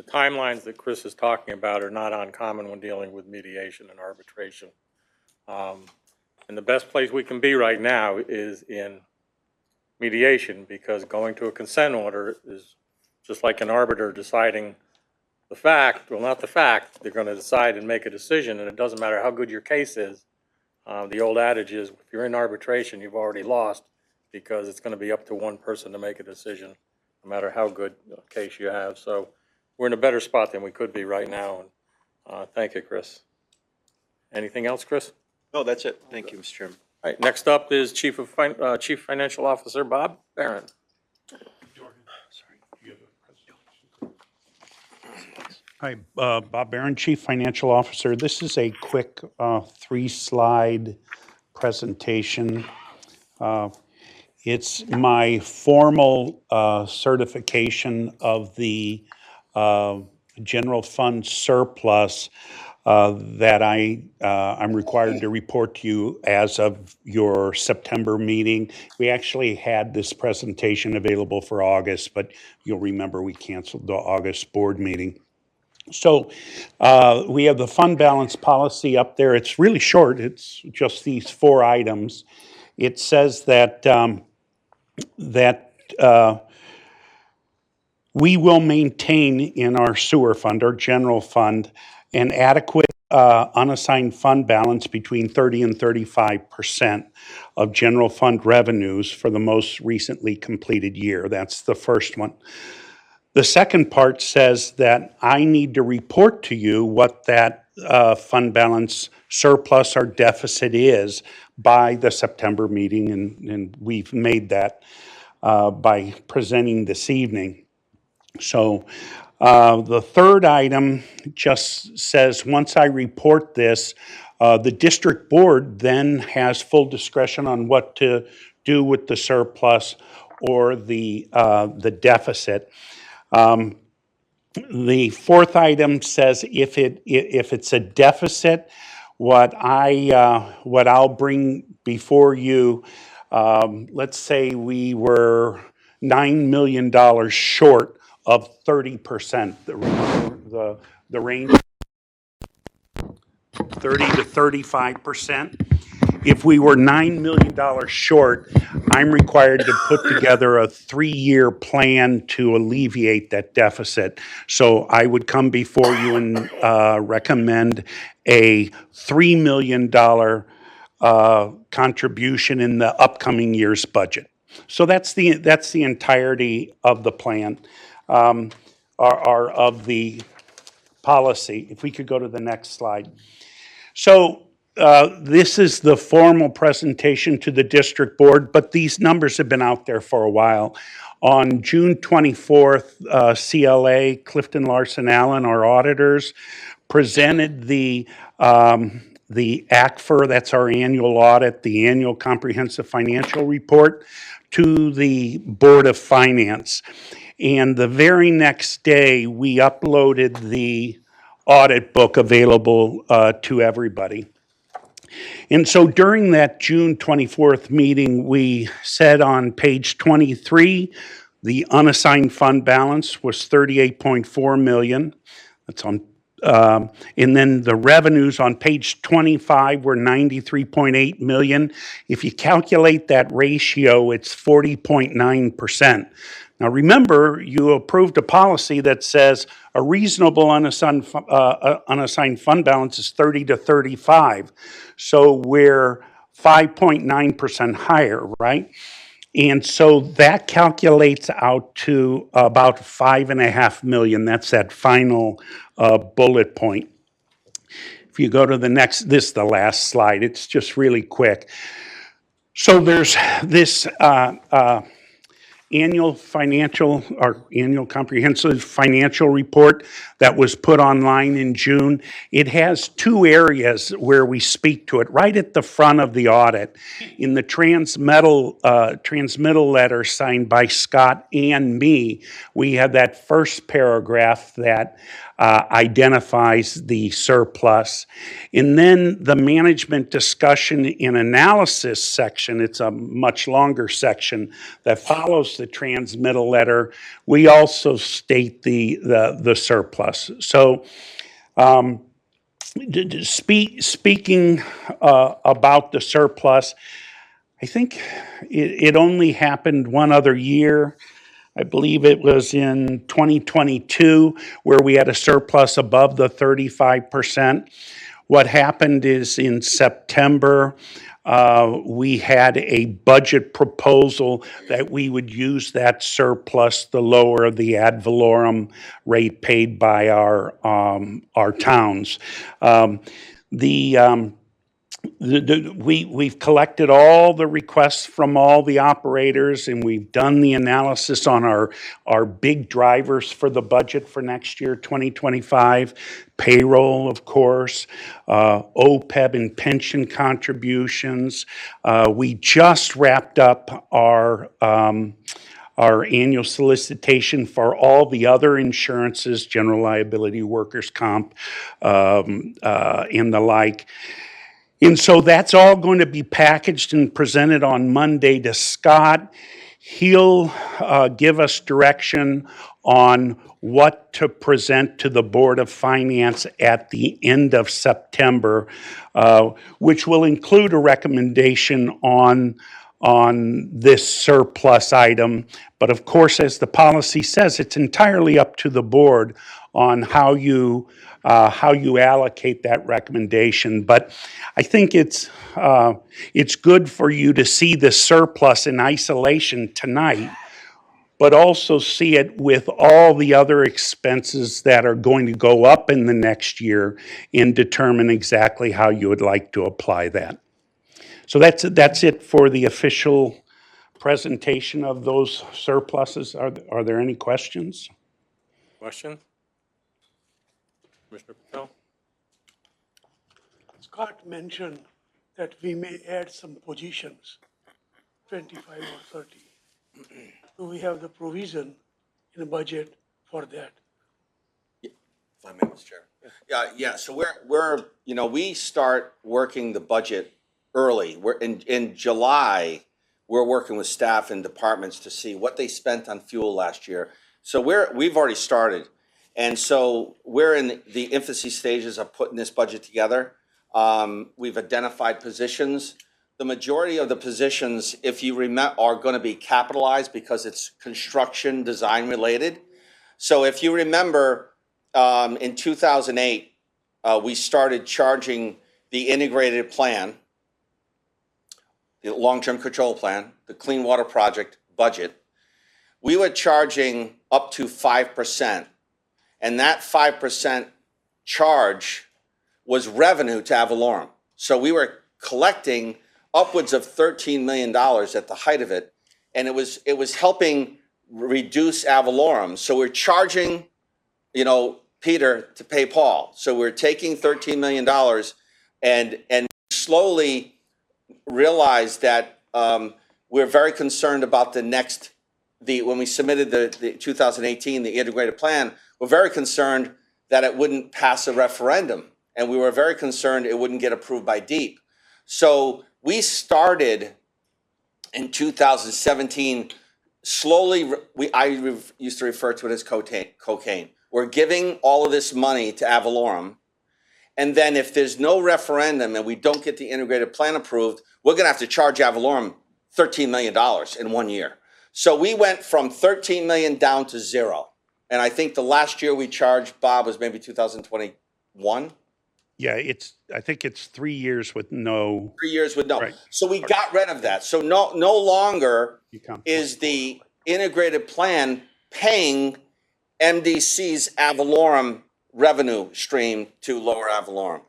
timelines that Chris is talking about are not uncommon when dealing with mediation and arbitration. And the best place we can be right now is in mediation, because going to a consent order is just like an arbiter deciding the fact, well, not the fact, they're going to decide and make a decision, and it doesn't matter how good your case is. The old adage is, if you're in arbitration, you've already lost, because it's going to be up to one person to make a decision, no matter how good a case you have. So we're in a better spot than we could be right now. And thank you, Chris. Anything else, Chris? No, that's it. Thank you, Mr. Chairman. All right, next up is Chief Financial Officer Bob Barron. Hi, Bob Barron, Chief Financial Officer. This is a quick 3-slide presentation. It's my formal certification of the general fund surplus that I'm required to report to you as of your September meeting. We actually had this presentation available for August, but you'll remember we canceled the August board meeting. So we have the fund balance policy up there. It's really short. It's just these 4 items. It says that we will maintain in our sewer fund, our general fund, an adequate unassigned fund balance between 30 and 35% of general fund revenues for the most recently completed year. That's the first one. The second part says that I need to report to you what that fund balance surplus or deficit is by the September meeting, and we've made that by presenting this evening. So the third item just says, once I report this, the district board then has full discretion on what to do with the surplus or the deficit. The fourth item says if it's a deficit, what I'll bring before you, let's say we were $9 million short of 30%, the range 30 to 35%. If we were $9 million short, I'm required to put together a 3-year plan to alleviate that deficit. So I would come before you and recommend a $3 million contribution in the upcoming year's budget. So that's the entirety of the plan, or of the policy. If we could go to the next slide. So this is the formal presentation to the district board, but these numbers have been out there for a while. On June 24th, CLA, Clifton Larson Allen, our auditors, presented the ACFR, that's our annual audit, the annual comprehensive financial report, to the Board of Finance. And the very next day, we uploaded the audit book available to everybody. And so during that June 24th meeting, we said on page 23, the unassigned fund balance was $38.4 million. That's on, and then the revenues on page 25 were $93.8 million. If you calculate that ratio, it's 40.9%. Now remember, you approved a policy that says a reasonable unassigned fund balance is 30 to 35. So we're 5.9% higher, right? And so that calculates out to about $5.5 million. That's that final bullet point. If you go to the next, this is the last slide. It's just really quick. So there's this annual comprehensive financial report that was put online in June. It has 2 areas where we speak to it, right at the front of the audit. In the transmittal letter signed by Scott and me, we have that first paragraph that identifies the surplus. And then the management discussion and analysis section, it's a much longer section that follows the transmittal letter. We also state the surplus. So speaking about the surplus, I think it only happened one other year. I believe it was in 2022 where we had a surplus above the 35%. What happened is in September, we had a budget proposal that we would use that surplus to lower the ad valorem rate paid by our towns. We've collected all the requests from all the operators, and we've done the analysis on our big drivers for the budget for next year, 2025. Payroll, of course, OPEB and pension contributions. We just wrapped up our annual solicitation for all the other insurances, general liability, workers' comp, and the like. And so that's all going to be packaged and presented on Monday to Scott. He'll give us direction on what to present to the Board of Finance at the end of September, which will include a recommendation on on this surplus item. But of course, as the policy says, it's entirely up to the board on how you allocate that recommendation. But I think it's good for you to see the surplus in isolation tonight, but also see it with all the other expenses that are going to go up in the next year and determine exactly how you would like to apply that. So that's it for the official presentation of those surpluses. Are there any questions? Question? Commissioner Patel? Scott mentioned that we may add some positions, 25 or 30. Do we have the provision in the budget for that? 5 minutes, Chair. Yeah, so we start working the budget early. We're in July, we're working with staff and departments to see what they spent on fuel last year. So we've already started. And so we're in the infancy stages of putting this budget together. We've identified positions. The majority of the positions, if you remember, are going to be capitalized because it's construction design related. So if you remember, in 2008, we started charging the integrated plan, the long-term control plan, the Clean Water Project budget. We were charging up to 5%, and that 5% charge was revenue to Avalorum. So we were collecting upwards of $13 million at the height of it, and it was helping reduce Avalorum. So we're charging, Peter to pay Paul. So we're taking $13 million and slowly realized that we're very concerned about when we submitted the 2018, the integrated plan, we're very concerned that it wouldn't pass a referendum. And we were very concerned it wouldn't get approved by DEEP. So we started in 2017, slowly, I used to refer to it as cocaine. We're giving all of this money to Avalorum. And then if there's no referendum and we don't get the integrated plan approved, we're going to have to charge Avalorum $13 million in 1 year. So we went from 13 million down to 0. And I think the last year we charged, Bob, was maybe 2021. Yeah, I think it's 3 years with no. 3 years with no. Right. So we got rid of that. So no longer is the integrated plan paying MDC's Avalorum revenue stream to Lower Avalorum.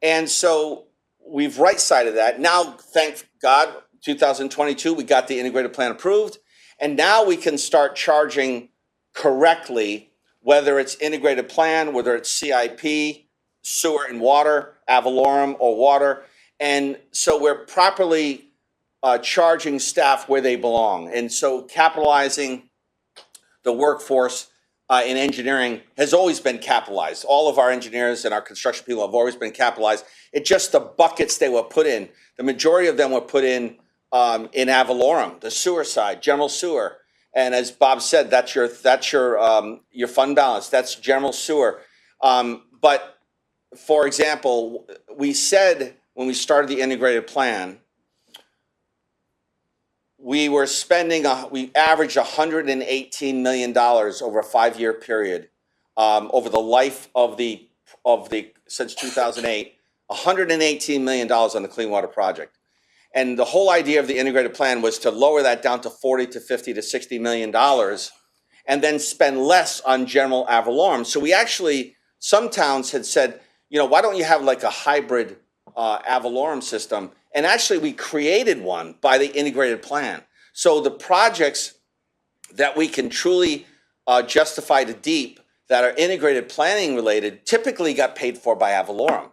And so we've right-sided that. Now, thank God, 2022, we got the integrated plan approved. And now we can start charging correctly, whether it's integrated plan, whether it's CIP, sewer and water, Avalorum or water. And so we're properly charging staff where they belong. And so capitalizing the workforce in engineering has always been capitalized. All of our engineers and our construction people have always been capitalized. It's just the buckets they were put in. The majority of them were put in Avalorum, the sewer side, general sewer. And as Bob said, that's your fund balance. That's general sewer. But for example, we said when we started the integrated plan, we were spending, we averaged $118 million over a 5-year period over the life of the since 2008, $118 million on the Clean Water Project. And the whole idea of the integrated plan was to lower that down to 40 to 50 to $60 million and then spend less on general Avalorum. So we actually, some towns had said, why don't you have like a hybrid Avalorum system? And actually we created one by the integrated plan. So the projects that we can truly justify to DEEP that are integrated planning related typically got paid for by Avalorum.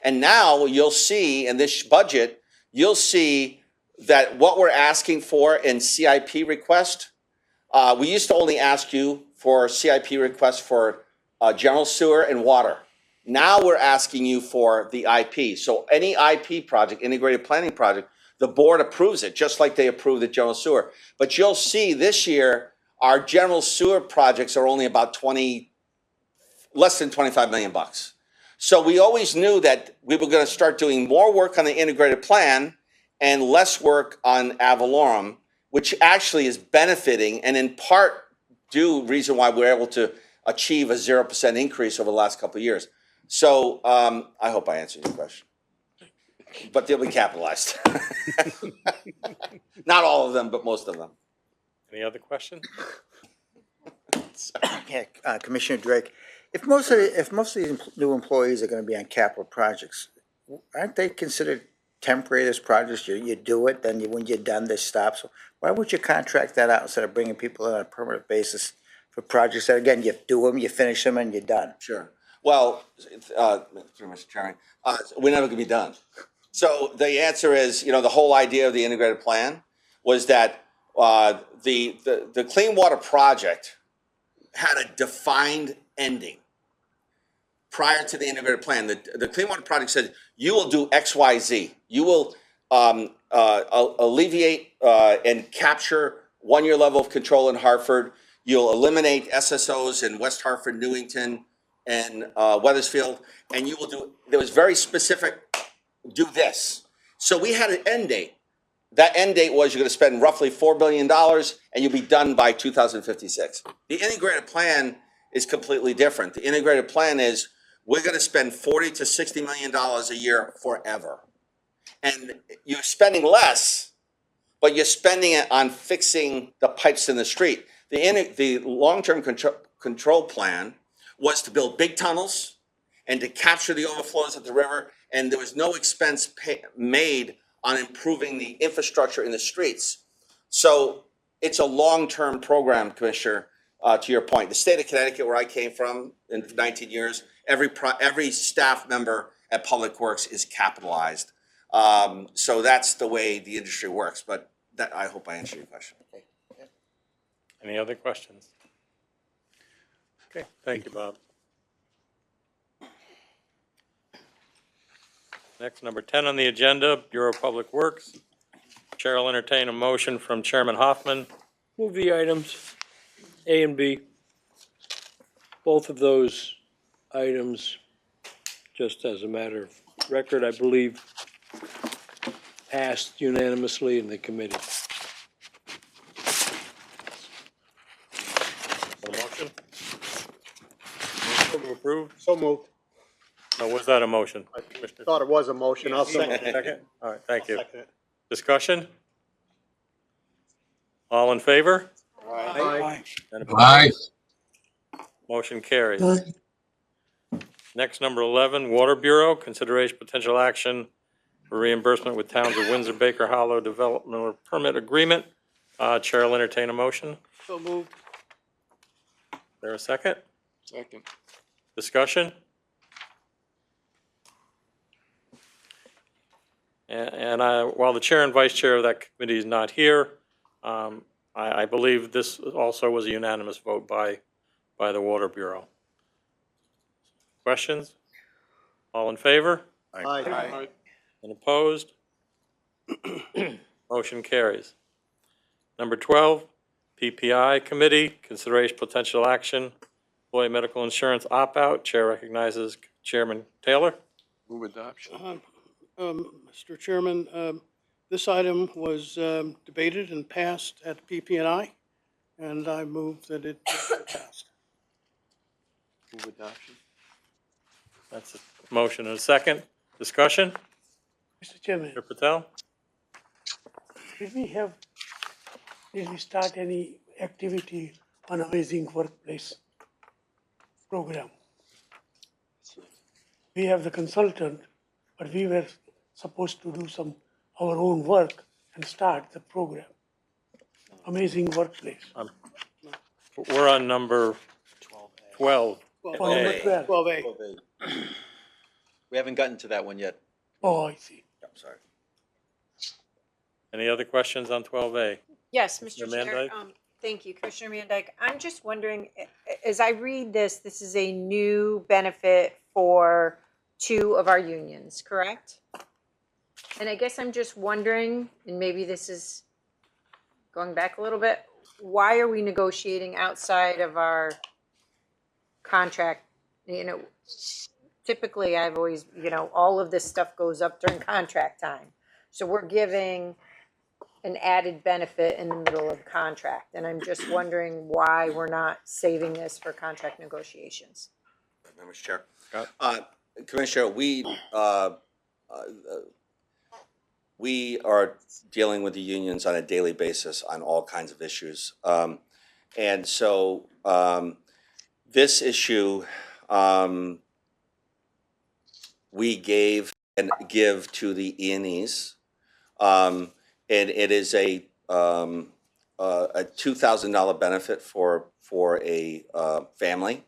And now you'll see in this budget, you'll see that what we're asking for in CIP request, we used to only ask you for CIP requests for general sewer and water. Now we're asking you for the IP. So any IP project, integrated planning project, the board approves it, just like they approve the general sewer. But you'll see this year, our general sewer projects are only about less than $25 million. So we always knew that we were going to start doing more work on the integrated plan and less work on Avalorum, which actually is benefiting and in part reason why we're able to achieve a 0% increase over the last couple of years. So I hope I answered your question. But they'll be capitalized. Not all of them, but most of them. Any other questions? Yeah, Commissioner Drake, if most of these new employees are gonna be on capital projects, aren't they considered temporary as projects? You do it, then when you're done, they stop. So why would you contract that out instead of bringing people in on a permanent basis for projects that, again, you do them, you finish them, and you're done? Sure. Well, Mr. Chairman, we're never gonna be done. So the answer is, the whole idea of the integrated plan was that the Clean Water Project had a defined ending prior to the integrated plan. The Clean Water Project said, you will do X, Y, Z. You will alleviate and capture 1-year level of control in Hartford. You'll eliminate SSOs in West Hartford, Newington, and Weathersfield. And you will do, there was very specific, do this. So we had an end date. That end date was you're going to spend roughly $4 billion and you'll be done by 2056. The integrated plan is completely different. The integrated plan is we're going to spend $40 to $60 million a year forever. And you're spending less, but you're spending it on fixing the pipes in the street. The long-term control plan was to build big tunnels and to capture the overflows of the river, and there was no expense made on improving the infrastructure in the streets. So it's a long-term program, Commissioner, to your point. The state of Connecticut, where I came from in 19 years, every staff member at Public Works is capitalized. So that's the way the industry works, but I hope I answered your question. Any other questions? Okay, thank you, Bob. Next, number 10 on the agenda, Bureau of Public Works. Chair will entertain a motion from Chairman Hoffman. Move the items A and B. Both of those items, just as a matter of record, I believe, passed unanimously in the committee. A motion? Motion approved? So moved. Was that a motion? I thought it was a motion. I'll second it. Second? All right, thank you. Second it. Discussion? All in favor? Aye. And opposed? Motion carries. Next, number 11, Water Bureau, consideration potential action for reimbursement with towns of Windsor, Baker Hollow Development Permit Agreement. Chair will entertain a motion. So moved. Is there a second? Second. Discussion? And while the chair and vice chair of that committee is not here, I believe this also was a unanimous vote by the Water Bureau. Questions? All in favor? Aye. And opposed? Motion carries. Number 12, PPI Committee, consideration potential action, employee medical insurance opt-out. Chair recognizes Chairman Taylor. Move adoption. Mr. Chairman, this item was debated and passed at PP&I, and I move that it be passed. Move adoption. That's a motion and a second. Discussion? Mr. Chairman, Mr. Patel? did we start any activity on Amazing Workplace program? We have the consultant, but we were supposed to do our own work and start the program. Amazing Workplace. We're on number 12. Number 12. 12A. We haven't gotten to that one yet. Oh, I see. I'm sorry. Any other questions on 12A? Yes, Mr. Commissioner Chair. Van Dyke? Thank you, Commissioner Van Dyke. I'm just wondering, as I read this is a new benefit for 2 of our unions, correct? And I guess I'm just wondering, and maybe this is going back a little bit, why are we negotiating outside of our contract? Typically I've always, all of this stuff goes up during contract time. So we're giving an added benefit in the middle of contract, and I'm just wondering why we're not saving this for contract negotiations. Members Chair. Scott? Commissioner, we are dealing with the unions on a daily basis on all kinds of issues. And so this issue, we gave and give to the E&Es. And it is a $2,000 benefit for a family,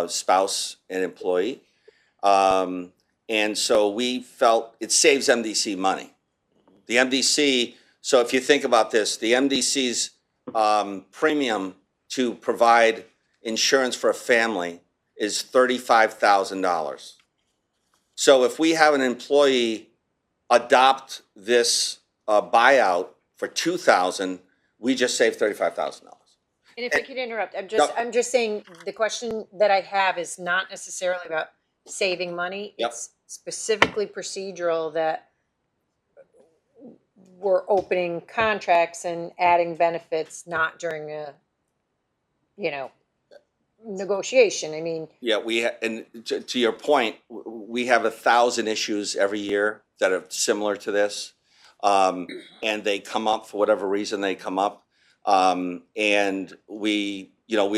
spouse and employee. And so we felt it saves MDC money. The MDC, so if you think about this, the MDC's premium to provide insurance for a family is $35,000. So if we have an employee adopt this buyout for $2,000, we just save $35,000. And if I could interrupt, I'm just saying, the question that I have is not necessarily about saving money. Yep. It's specifically procedural that we're opening contracts and adding benefits, not during a, negotiation. I mean, Yeah, and to your point, we have 1,000 issues every year that are similar to this. And they come up for whatever reason they come up. And we'd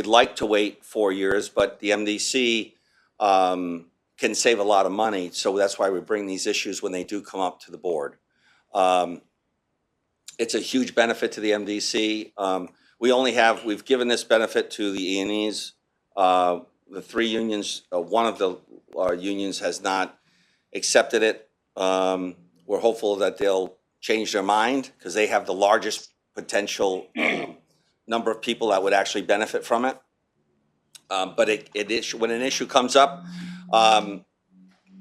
like to wait 4 years, but the MDC can save a lot of money. So that's why we bring these issues when they do come up to the board. It's a huge benefit to the MDC. We've given this benefit to the E&Es. The three unions, one of the unions has not accepted it. We're hopeful that they'll change their mind because they have the largest potential number of people that would actually benefit from it. But when an issue comes up and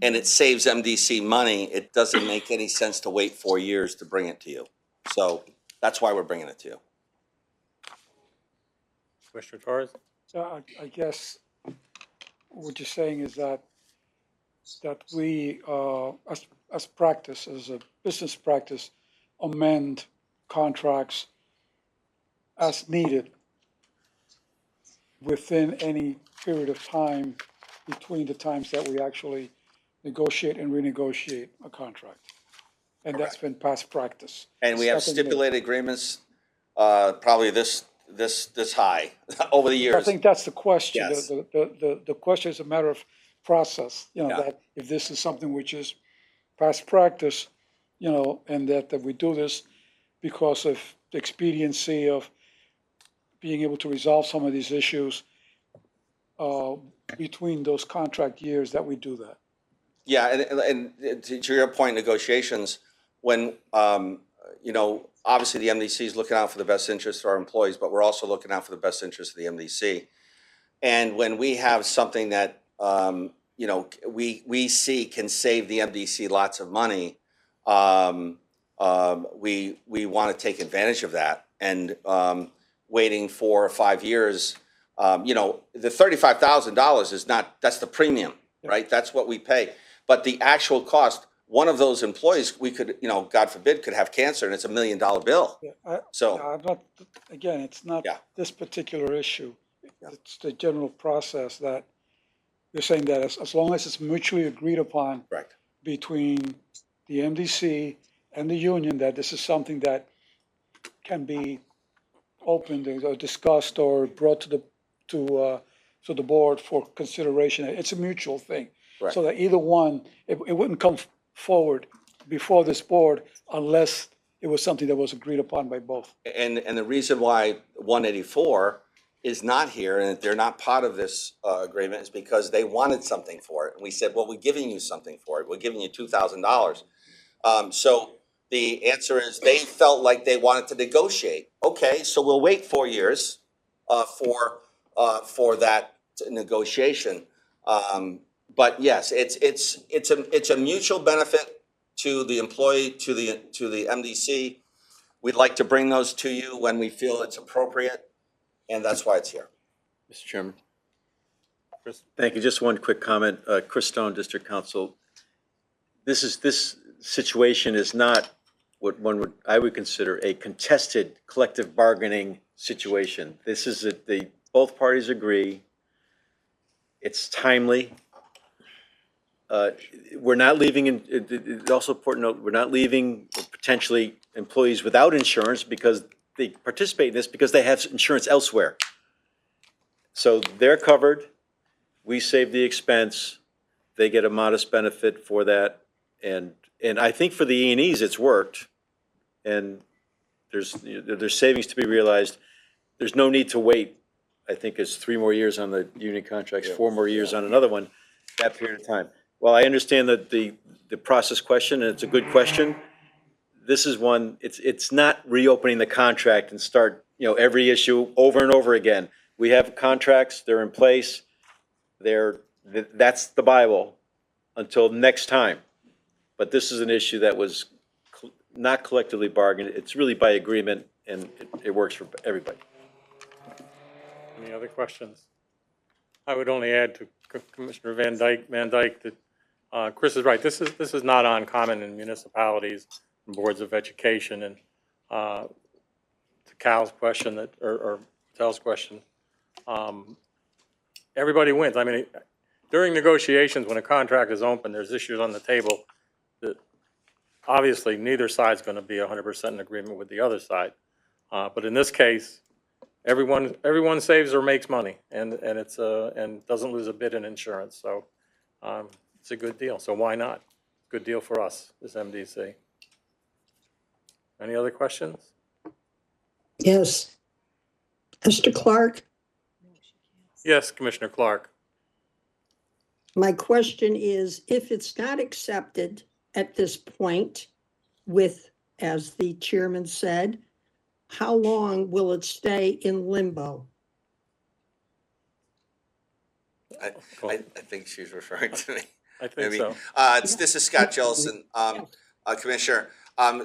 it saves MDC money, it doesn't make any sense to wait 4 years to bring it to you. So that's why we're bringing it to you. Commissioner Torres? So I guess what you're saying is that we, as practice, as a business practice, amend contracts as needed within any period of time between the times that we actually negotiate and renegotiate a contract. And that's been past practice. And we have It's nothing new. stipulated agreements, probably this high over the years. I think that's the question. Yes. The question is a matter of process, Yeah. that if this is something which is past practice, and that we do this because of the expediency of being able to resolve some of these issues between those contract years, that we do that. Yeah, and to your point, negotiations, when, obviously the MDC is looking out for the best interest of our employees, but we're also looking out for the best interest of the MDC. And when we have something that, we see can save the MDC lots of money, we want to take advantage of that. And waiting 4 or 5 years, the $35,000 is not, that's the premium, right? That's what we pay. But the actual cost, one of those employees, we could, God forbid, could have cancer and it's $1 million bill. So- I'm not, again, it's not Yeah. this particular issue. It's the general process that you're saying that as long as it's mutually agreed upon Correct. between the MDC and the union, that this is something that can be opened or discussed or brought to the board for consideration. It's a mutual thing. Right. So that either one, it wouldn't come forward before this board unless it was something that was agreed upon by both. And the reason why 184 is not here and they're not part of this agreement is because they wanted something for it. And we said, well, we're giving you something for it. We're giving you $2,000. So the answer is they felt like they wanted to negotiate. Okay, so we'll wait 4 years for that negotiation. But yes, it's a mutual benefit to the employee, to the MDC. We'd like to bring those to you when we feel it's appropriate, and that's why it's here. Mr. Chairman. Chris? Thank you. Just one quick comment. Chris Stone, District Council. This situation is not what I would consider a contested collective bargaining situation. This is, both parties agree, it's timely. We're not leaving, it's also important to note, we're not leaving potentially employees without insurance because they participate in this because they have insurance elsewhere. So they're covered, we save the expense, they get a modest benefit for that. And I think for the E&Es, it's worked. And there's savings to be realized. There's no need to wait. I think it's 3 more years on the union contracts, 4 more years on another one, that period of time. Well, I understand that the process question, and it's a good question. This is one, it's not reopening the contract and start, every issue over and over again. We have contracts, they're in place, that's the Bible until next time. But this is an issue that was not collectively bargained. It's really by agreement, and it works for everybody. Any other questions? I would only add to Commissioner Van Dyke that Chris is right. This is not uncommon in municipalities and boards of education. And to Cal's question or Tel's question, everybody wins. I mean, during negotiations, when a contract is open, there's issues on the table that obviously neither side's going to be 100% in agreement with the other side. But in this case, everyone saves or makes money, and doesn't lose a bit in insurance. So it's a good deal. So why not? Good deal for us as MDC. Any other questions? Yes. Mr. Clark, Yes, Commissioner Clark. my question is, if it's not accepted at this point with, as the chairman said, how long will it stay in limbo? I think she's referring to me. I think Maybe. so. This is Scott Jellison, Commissioner.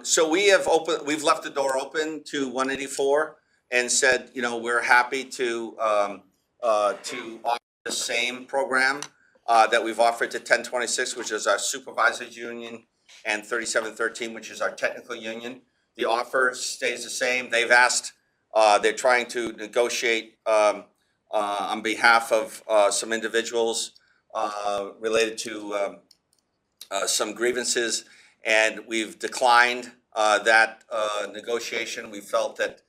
So we've left the door open to 184 and said, we're happy to offer the same program that we've offered to 1026, which is our supervisors union, and 3713, which is our technical union. The offer stays the same. They've asked, they're trying to negotiate on behalf of some individuals related to some grievances, and we've declined that negotiation. We felt that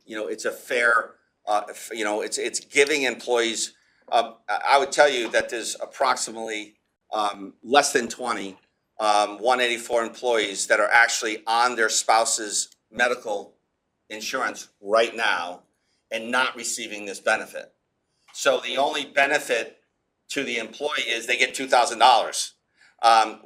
it's a fair, it's giving employees. I would tell you that there's approximately less than 20 184 employees that are actually on their spouse's medical insurance right now and not receiving this benefit. So the only benefit to the employee is they get $2,000.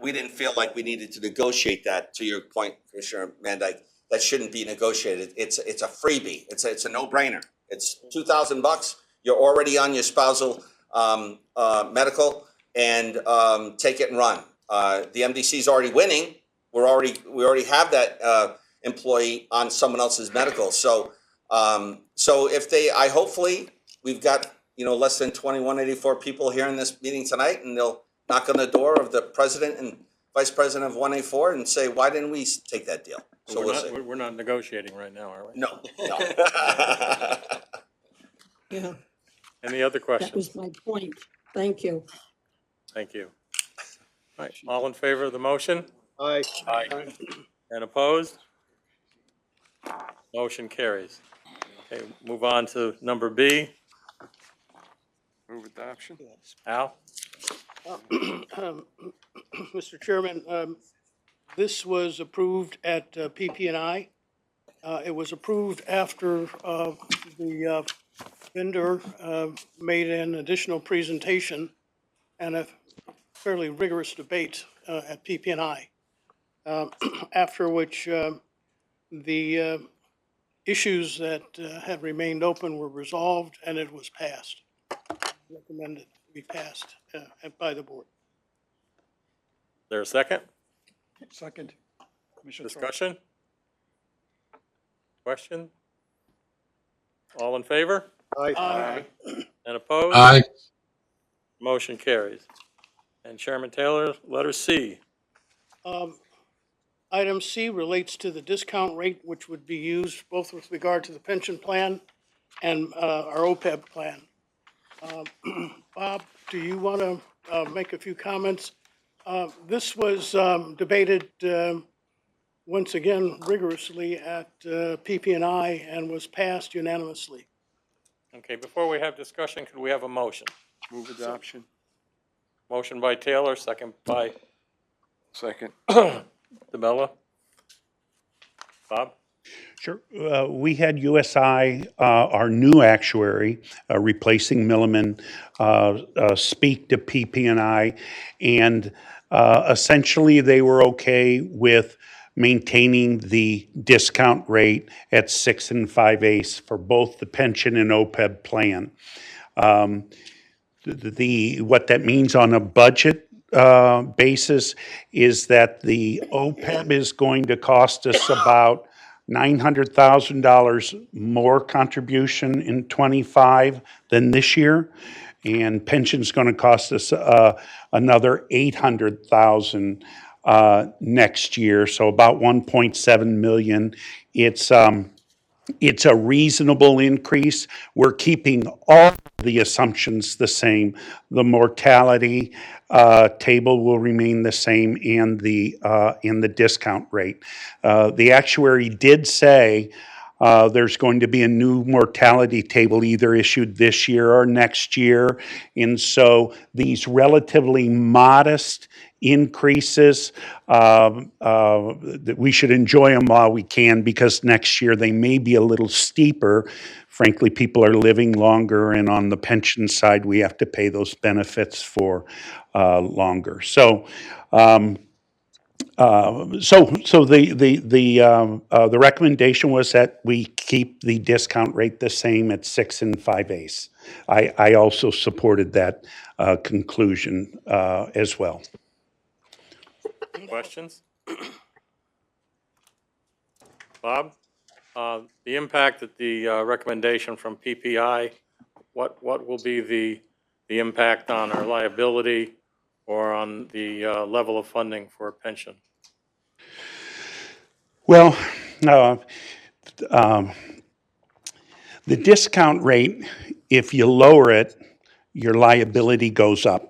We didn't feel like we needed to negotiate that. To your point, Commissioner Van Dyke, that shouldn't be negotiated. It's a freebie. It's a no-brainer. It's $2,000. You're already on your spousal medical, and take it and run. The MDC is already winning. We already have that employee on someone else's medical. So hopefully we've got less than 184 people here in this meeting tonight, and they'll knock on the door of the president and vice president of 184 and say, why didn't we take that deal? So we're not negotiating right now, are we? No. Yeah, Any other that questions? was my point. Thank you. Thank you. All right, all in favor of the motion? Aye. Aye. And opposed? Motion carries. Okay, move on to number B. Move adoption. Al? Mr. Chairman, this was approved at PP&I. It was approved after the vendor made an additional presentation and a fairly rigorous debate at PP&I, after which the issues that had remained open were resolved and it was passed. Recommended to be passed by the board. There a second? Second. Commissioner Clark. Discussion? Question? All in favor? Aye. And opposed? Aye. Motion carries. And Chairman Taylor, letter C. Item C relates to the discount rate, which would be used both with regard to the pension plan and our OPEB plan. Bob, do you want to make a few comments? This was debated once again rigorously at PP&I and was passed unanimously. Okay, before we have discussion, could we have a motion? Move adoption. Motion by Taylor, second by Second. DeBella. Bob? Sure. We had USI, our new actuary, replacing Milliman, speak to PP&I, and essentially they were okay with maintaining the discount rate at 6 5/8 for both the pension and OPEB plan. What that means on a budget basis is that the OPEB is going to cost us about $900,000 more contribution in '25 than this year, and pension's going to cost us another $800,000 next year, so about $1.7 million. It's a reasonable increase. We're keeping all the assumptions the same. The mortality table will remain the same, and the discount rate. The actuary did say there's going to be a new mortality table either issued this year or next year, and so these relatively modest increases, that we should enjoy them while we can, because next year they may be a little steeper. Frankly, people are living longer, and on the pension side, we have to pay those benefits for longer. So, the recommendation was that we keep the discount rate the same at 6 5/8. I also supported that conclusion as well. Questions? Bob, the impact that the recommendation from PPI, what will be the impact on our liability or on the level of funding for a pension? Well, the discount rate, if you lower it, your liability goes up.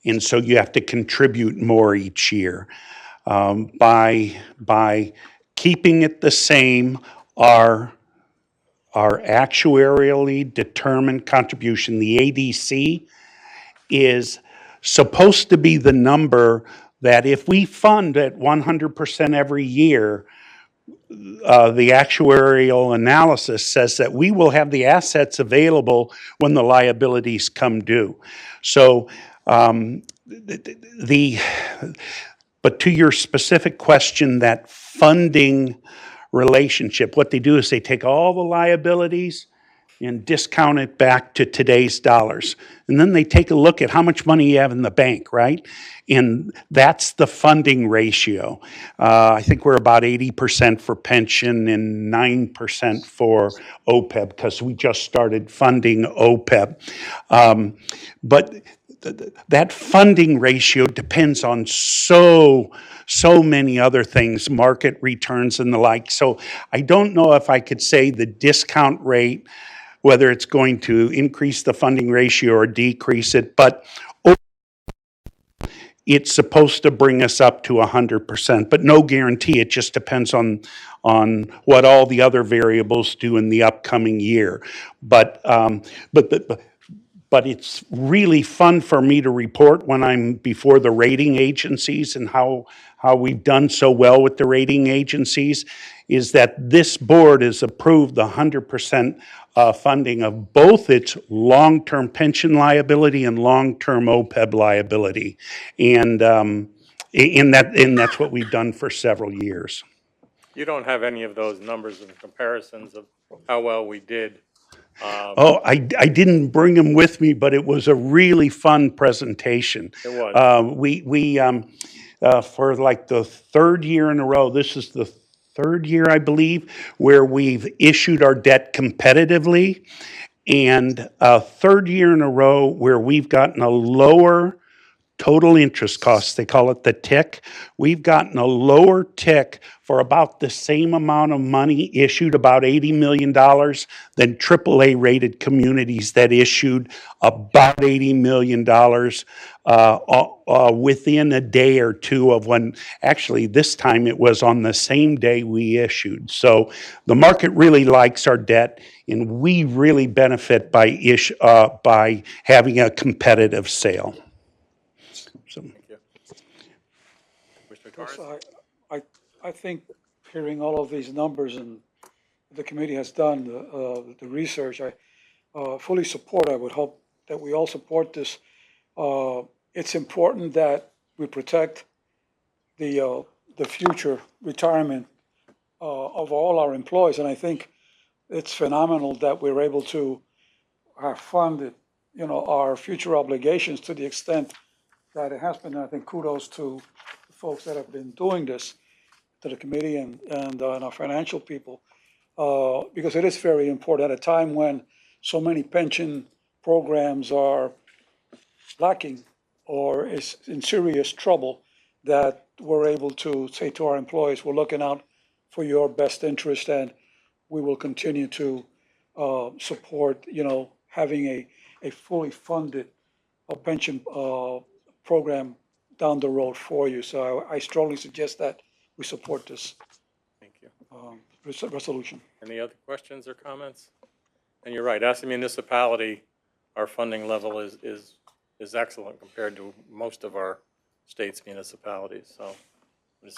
And so you have to contribute more each year. By keeping it the same, our actuarially determined contribution, the ADC, is supposed to be the number that if we fund at 100% every year, the actuarial analysis says that we will have the assets available when the liabilities come due. So, but to your specific question, that funding relationship, what they do is they take all the liabilities and discount it back to today's dollars. And then they take a look at how much money you have in the bank, right? And that's the funding ratio. I think we're about 80% for pension and 9% for OPEB, because we just started funding OPEB. But that funding ratio depends on so many other things, market returns and the like. So I don't know if I could say the discount rate, whether it's going to increase the funding ratio or decrease it, but it's supposed to bring us up to 100%, but no guarantee. It just depends on what all the other variables do in the upcoming year. But it's really fun for me to report when I'm before the rating agencies, and how we've done so well with the rating agencies is that this board has approved the 100% funding of both its long-term pension liability and long-term OPEB liability. And that's what we've done for several years. You don't have any of those numbers and comparisons of how well we did. I didn't bring them with me, but it was a really fun presentation. It was. We for like the third year in a row, this is the third year, I believe, where we've issued our debt competitively, and a third year in a row where we've gotten a lower total interest costs. They call it the TIC. We've gotten a lower TIC for about the same amount of money issued, about $80 million, than AAA rated communities that issued about $80 million within a day or two of when, actually this time it was on the same day we issued. So the market really likes our debt, and we really benefit by having a competitive sale. So, Commissioner Yes, Torres? I think hearing all of these numbers and the committee has done the research, I fully support. I would hope that we all support this. It's important that we protect the future retirement of all our employees, and I think it's phenomenal that we're able to have funded, our future obligations to the extent that it has been. I think kudos to the folks that have been doing this, to the committee and our financial people, because it is very important at a time when so many pension programs are lacking or is in serious trouble, that we're able to say to our employees, we're looking out for your best interest, and we will continue to support, having a fully funded pension program down the road for you. So I strongly suggest that we support this Thank you. resolution. Any other questions or comments? And you're right, as a municipality, our funding level is excellent compared to most of our state's municipalities, and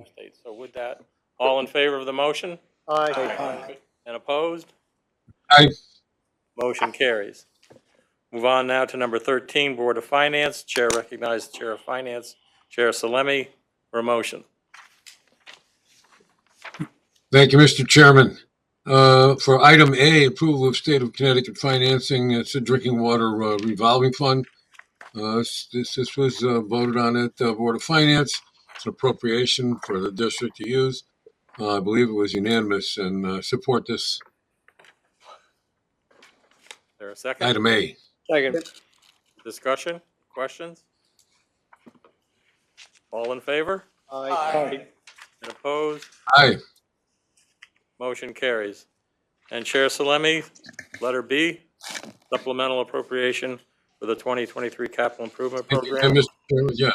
states. So with that, all in favor of the motion? Aye. And opposed? Aye. Motion carries. Move on now to number 13, Board of Finance. Chair recognizes Chair of Finance, Chair Salemi, for a motion. Thank you, Mr. Chairman. For item A, approval of State of Connecticut financing, it's a drinking water revolving fund. This was voted on at the Board of Finance. It's an appropriation for the district to use. I believe it was unanimous, and support this Is there a second? item A. Second. Discussion, questions? All in favor? Aye. And opposed? Aye. Motion carries. And Chair Salemi, letter B, supplemental appropriation for the 2023 capital improvement And program. Mr. Chairman, yeah.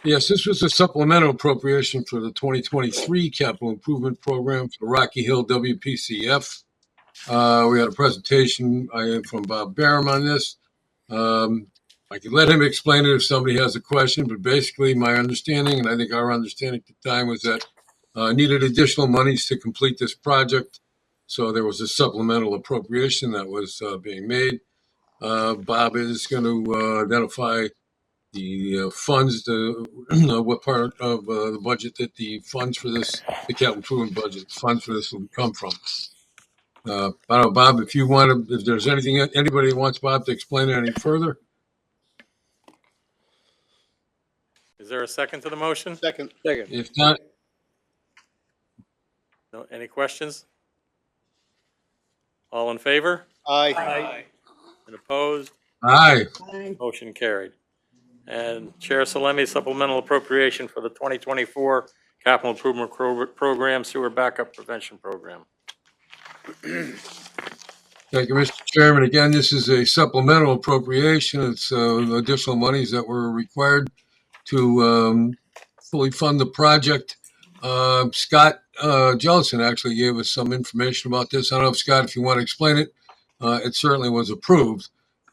Yes, this was a supplemental appropriation for the 2023 capital improvement program for Rocky Hill WPCF. We had a presentation from Bob Barham on this. I could let him explain it if somebody has a question, but basically my understanding, and I think our understanding at the time, was that needed additional monies to complete this project. So there was a supplemental appropriation that was being made. Bob is going to identify the funds, what part of the budget that the funds for this, the capital improvement budget, funds for this will come from. I don't know, Bob, if you want to, if there's anything, anybody wants Bob to explain it any further? Is there a second to the motion? Second. If not, No, any questions? All in favor? Aye. And opposed? aye. Motion carried. And Chair Salemi, supplemental appropriation for the 2024 capital improvement program, sewer backup prevention program. Thank you, Mr. Chairman. Again, this is a supplemental appropriation. It's additional monies that were required to fully fund the project. Scott Jellison actually gave us some information about this. I don't know if, Scott, if you want to explain it. It certainly was approved,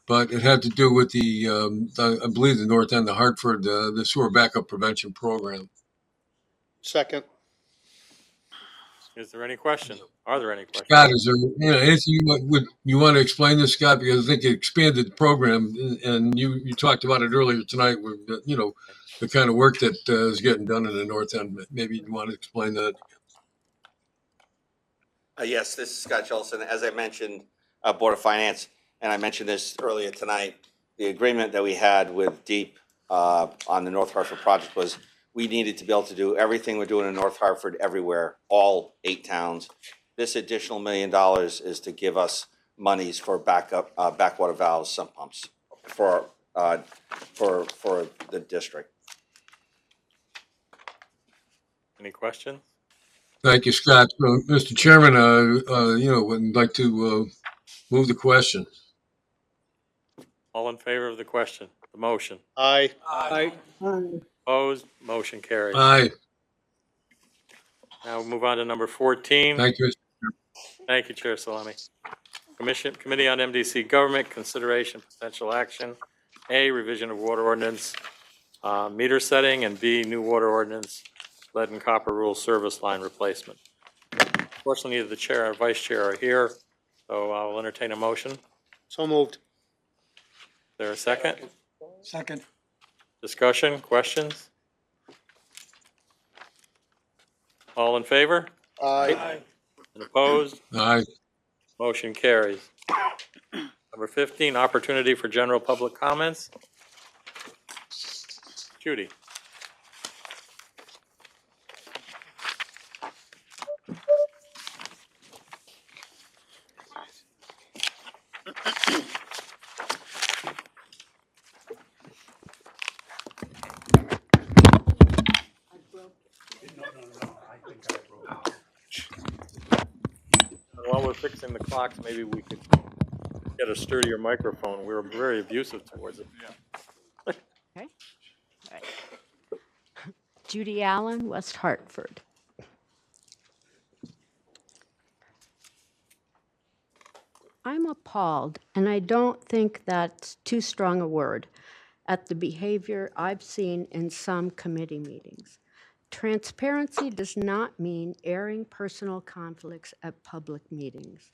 but it had to do with I believe, the North End of Hartford, the sewer backup prevention program. Second. Is there any question? Are there any questions? Scott, is there anything you want to explain this, Scott? Because I think it expanded the program, and you talked about it earlier tonight. With the kind of work that is getting done in the North End. Maybe you want to explain that. Yes, this is Scott Jellison. As I mentioned, Board of Finance, and I mentioned this earlier tonight, the agreement that we had with DEEP on the North Hartford project was we needed to be able to do everything we're doing in North Hartford everywhere, all 8 towns. This additional $1 million is to give us monies for backwater valves, sump pumps for for the district. Any questions? Thank you, Scott. Mr. Chairman, would like to move the question. All in favor of the question, the motion? Aye. Aye. Opposed? Motion carries. Aye. Now we'll move on to number 14. Thank you. Thank you, Chair Salami. Committee on MDC Government, consideration, potential action. A, revision of water ordinance, meter setting, and B, new water ordinance, lead and copper rule service line replacement. Fortunately, neither the chair or vice chair are here, so I will entertain a motion. Is So moved. there a second? Second. Discussion, questions? All in favor? Aye. And opposed? Aye. Motion carries. Number 15, opportunity for general public comments. Judy. While we're fixing the clocks, maybe we could get a sturdier microphone. We were very abusive towards it. Okay. All right. Judy Allen, West Hartford. I'm appalled, and I don't think that's too strong a word, at the behavior I've seen in some committee meetings. Transparency does not mean airing personal conflicts at public meetings.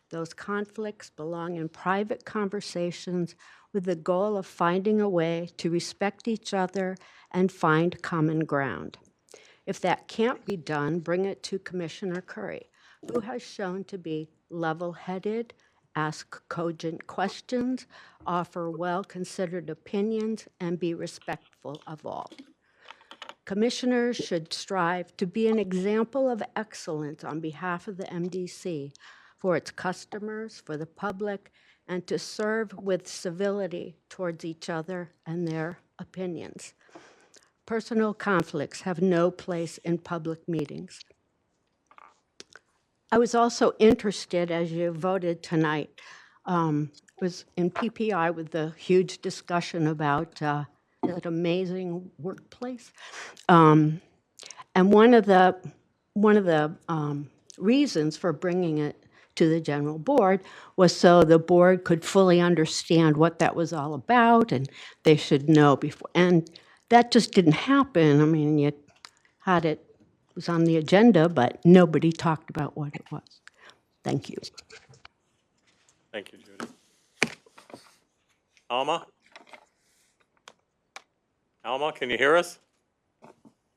Those conflicts belong in private conversations with the goal of finding a way to respect each other and find common ground. If that can't be done, bring it to Commissioner Curry, who has shown to be level-headed, ask cogent questions, offer well-considered opinions, and be respectful of all. Commissioners should strive to be an example of excellence on behalf of the MDC for its customers, for the public, and to serve with civility towards each other and their opinions. Personal conflicts have no place in public meetings. I was also interested, as you voted tonight, was in PPI with the huge discussion about that amazing workplace. And one of the reasons for bringing it to the general board was so the board could fully understand what that was all about, and they should know before. And that just didn't happen. I mean, you had it was on the agenda, but nobody talked about what it was. Thank you. Thank you, Judy. Alma? Alma, can you hear us?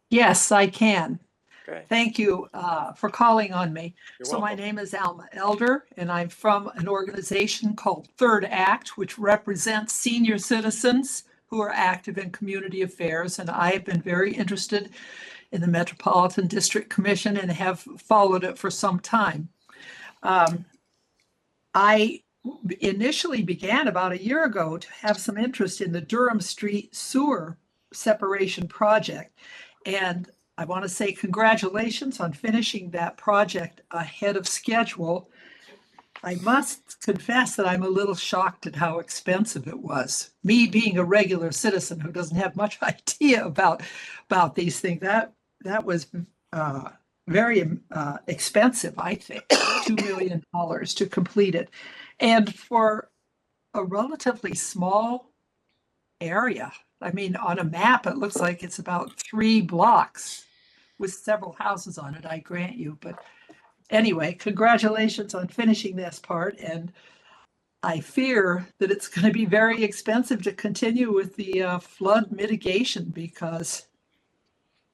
Yes, I can. Okay. Thank you for calling on me. You're So my welcome. name is Alma Elder, and I'm from an organization called Third Act, which represents senior citizens who are active in community affairs. And I have been very interested in the Metropolitan District Commission and have followed it for some time. I initially began about a year ago to have some interest in the Durham Street sewer separation project. And I want to say congratulations on finishing that project ahead of schedule. I must confess that I'm a little shocked at how expensive it was. Me being a regular citizen who doesn't have much idea about these things, that was very expensive, I think, $2 million to complete it. And for a relatively small area, I mean, on a map, it looks like it's about 3 blocks with several houses on it, I grant you. But anyway, congratulations on finishing this part. And I fear that it's going to be very expensive to continue with the flood mitigation because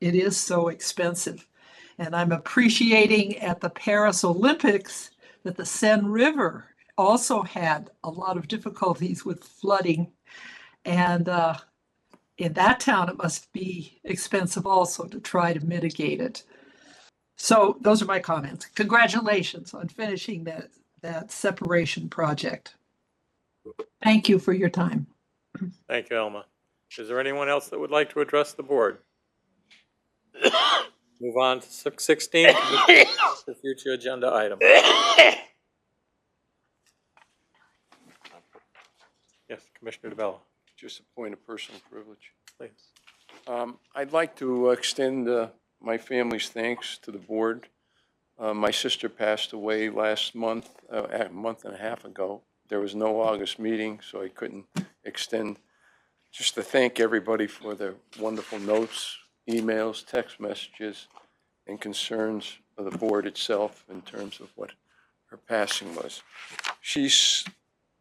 it is so expensive. And I'm appreciating at the Paris Olympics that the Seine River also had a lot of difficulties with flooding. And in that town, it must be expensive also to try to mitigate it. So those are my comments. Congratulations on finishing that separation project. Thank you for your time. Thank you, Elma. Is there anyone else that would like to address the board? Move on to 16, the future agenda item. Yes, Commissioner DeBella, Just a point of personal privilege. please. I'd like to extend my family's thanks to the board. My sister passed away last month, a month and a half ago. There was no August meeting, so I couldn't extend. Just to thank everybody for their wonderful notes, emails, text messages, and concerns of the board itself in terms of what her passing was. She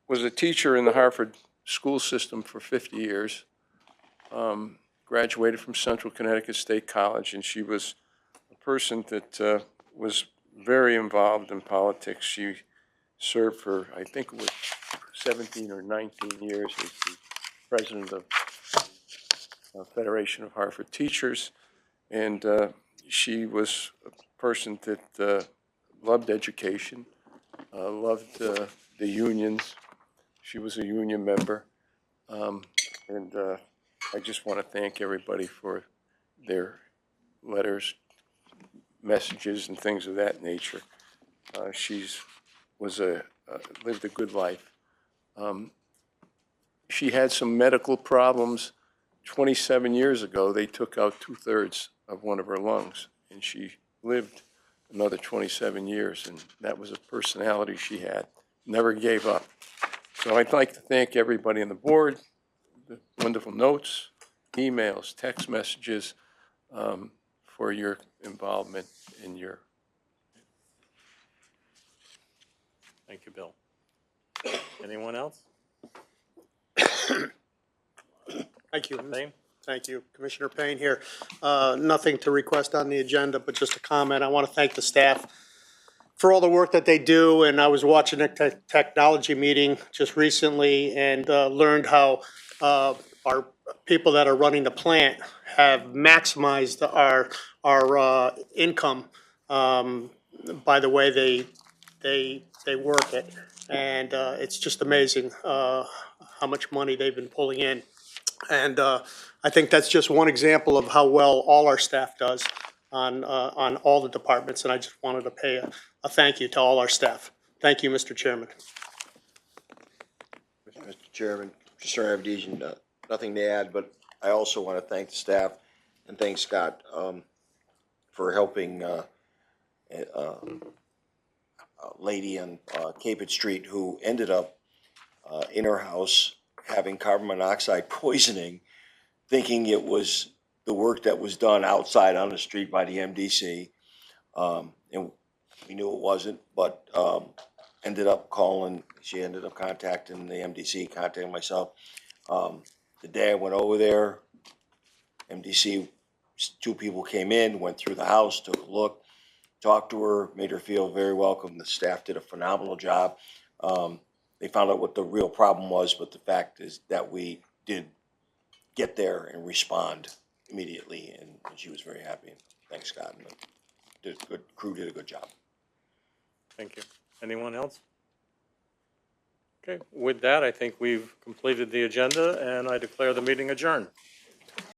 was a teacher in the Hartford school system for 50 years. Graduated from Central Connecticut State College, and she was a person that was very involved in politics. She served for, I think it was 17 or 19 years as the president of the Federation of Hartford Teachers, and she was a person that loved education, loved the unions. She was a union member, and I just want to thank everybody for their letters, messages, and things of that nature. She's lived a good life. She had some medical problems. 27 years ago, they took out 2/3 of one of her lungs, and she lived another 27 years, and that was a personality she had. Never gave up. So I'd like to thank everybody on the board, the wonderful notes, emails, text messages, for your involvement in your. Thank you, Bill. Anyone else? Thank you. Name? Thank you. Commissioner Payne here. Nothing to request on the agenda, but just a comment. I want to thank the staff for all the work that they do. And I was watching a technology meeting just recently and learned how our people that are running the plant have maximized our income by the way they work it. And it's just amazing how much money they've been pulling in. And I think that's just one example of how well all our staff does on all the departments. And I just wanted to pay a thank you to all our staff. Thank you, Mr. Chairman. Mr. Chairman, Mr. Abdijian, nothing to add, but I also want to thank the staff and thank Scott for helping a lady on Caput Street who ended up in her house having carbon monoxide poisoning, thinking it was the work that was done outside on the street by the MDC. And we knew it wasn't, but ended up calling, she ended up contacting the MDC, contacting myself. The day I went over there, MDC, 2 people came in, went through the house, took a look, talked to her, made her feel very welcome. The staff did a phenomenal job. They found out what the real problem was, but the fact is that we did get there and respond immediately, and she was very happy. Thanks, Scott. And the crew did a good job. Thank you. Anyone else? Okay, with that, I think we've completed the agenda, and I declare the meeting adjourned.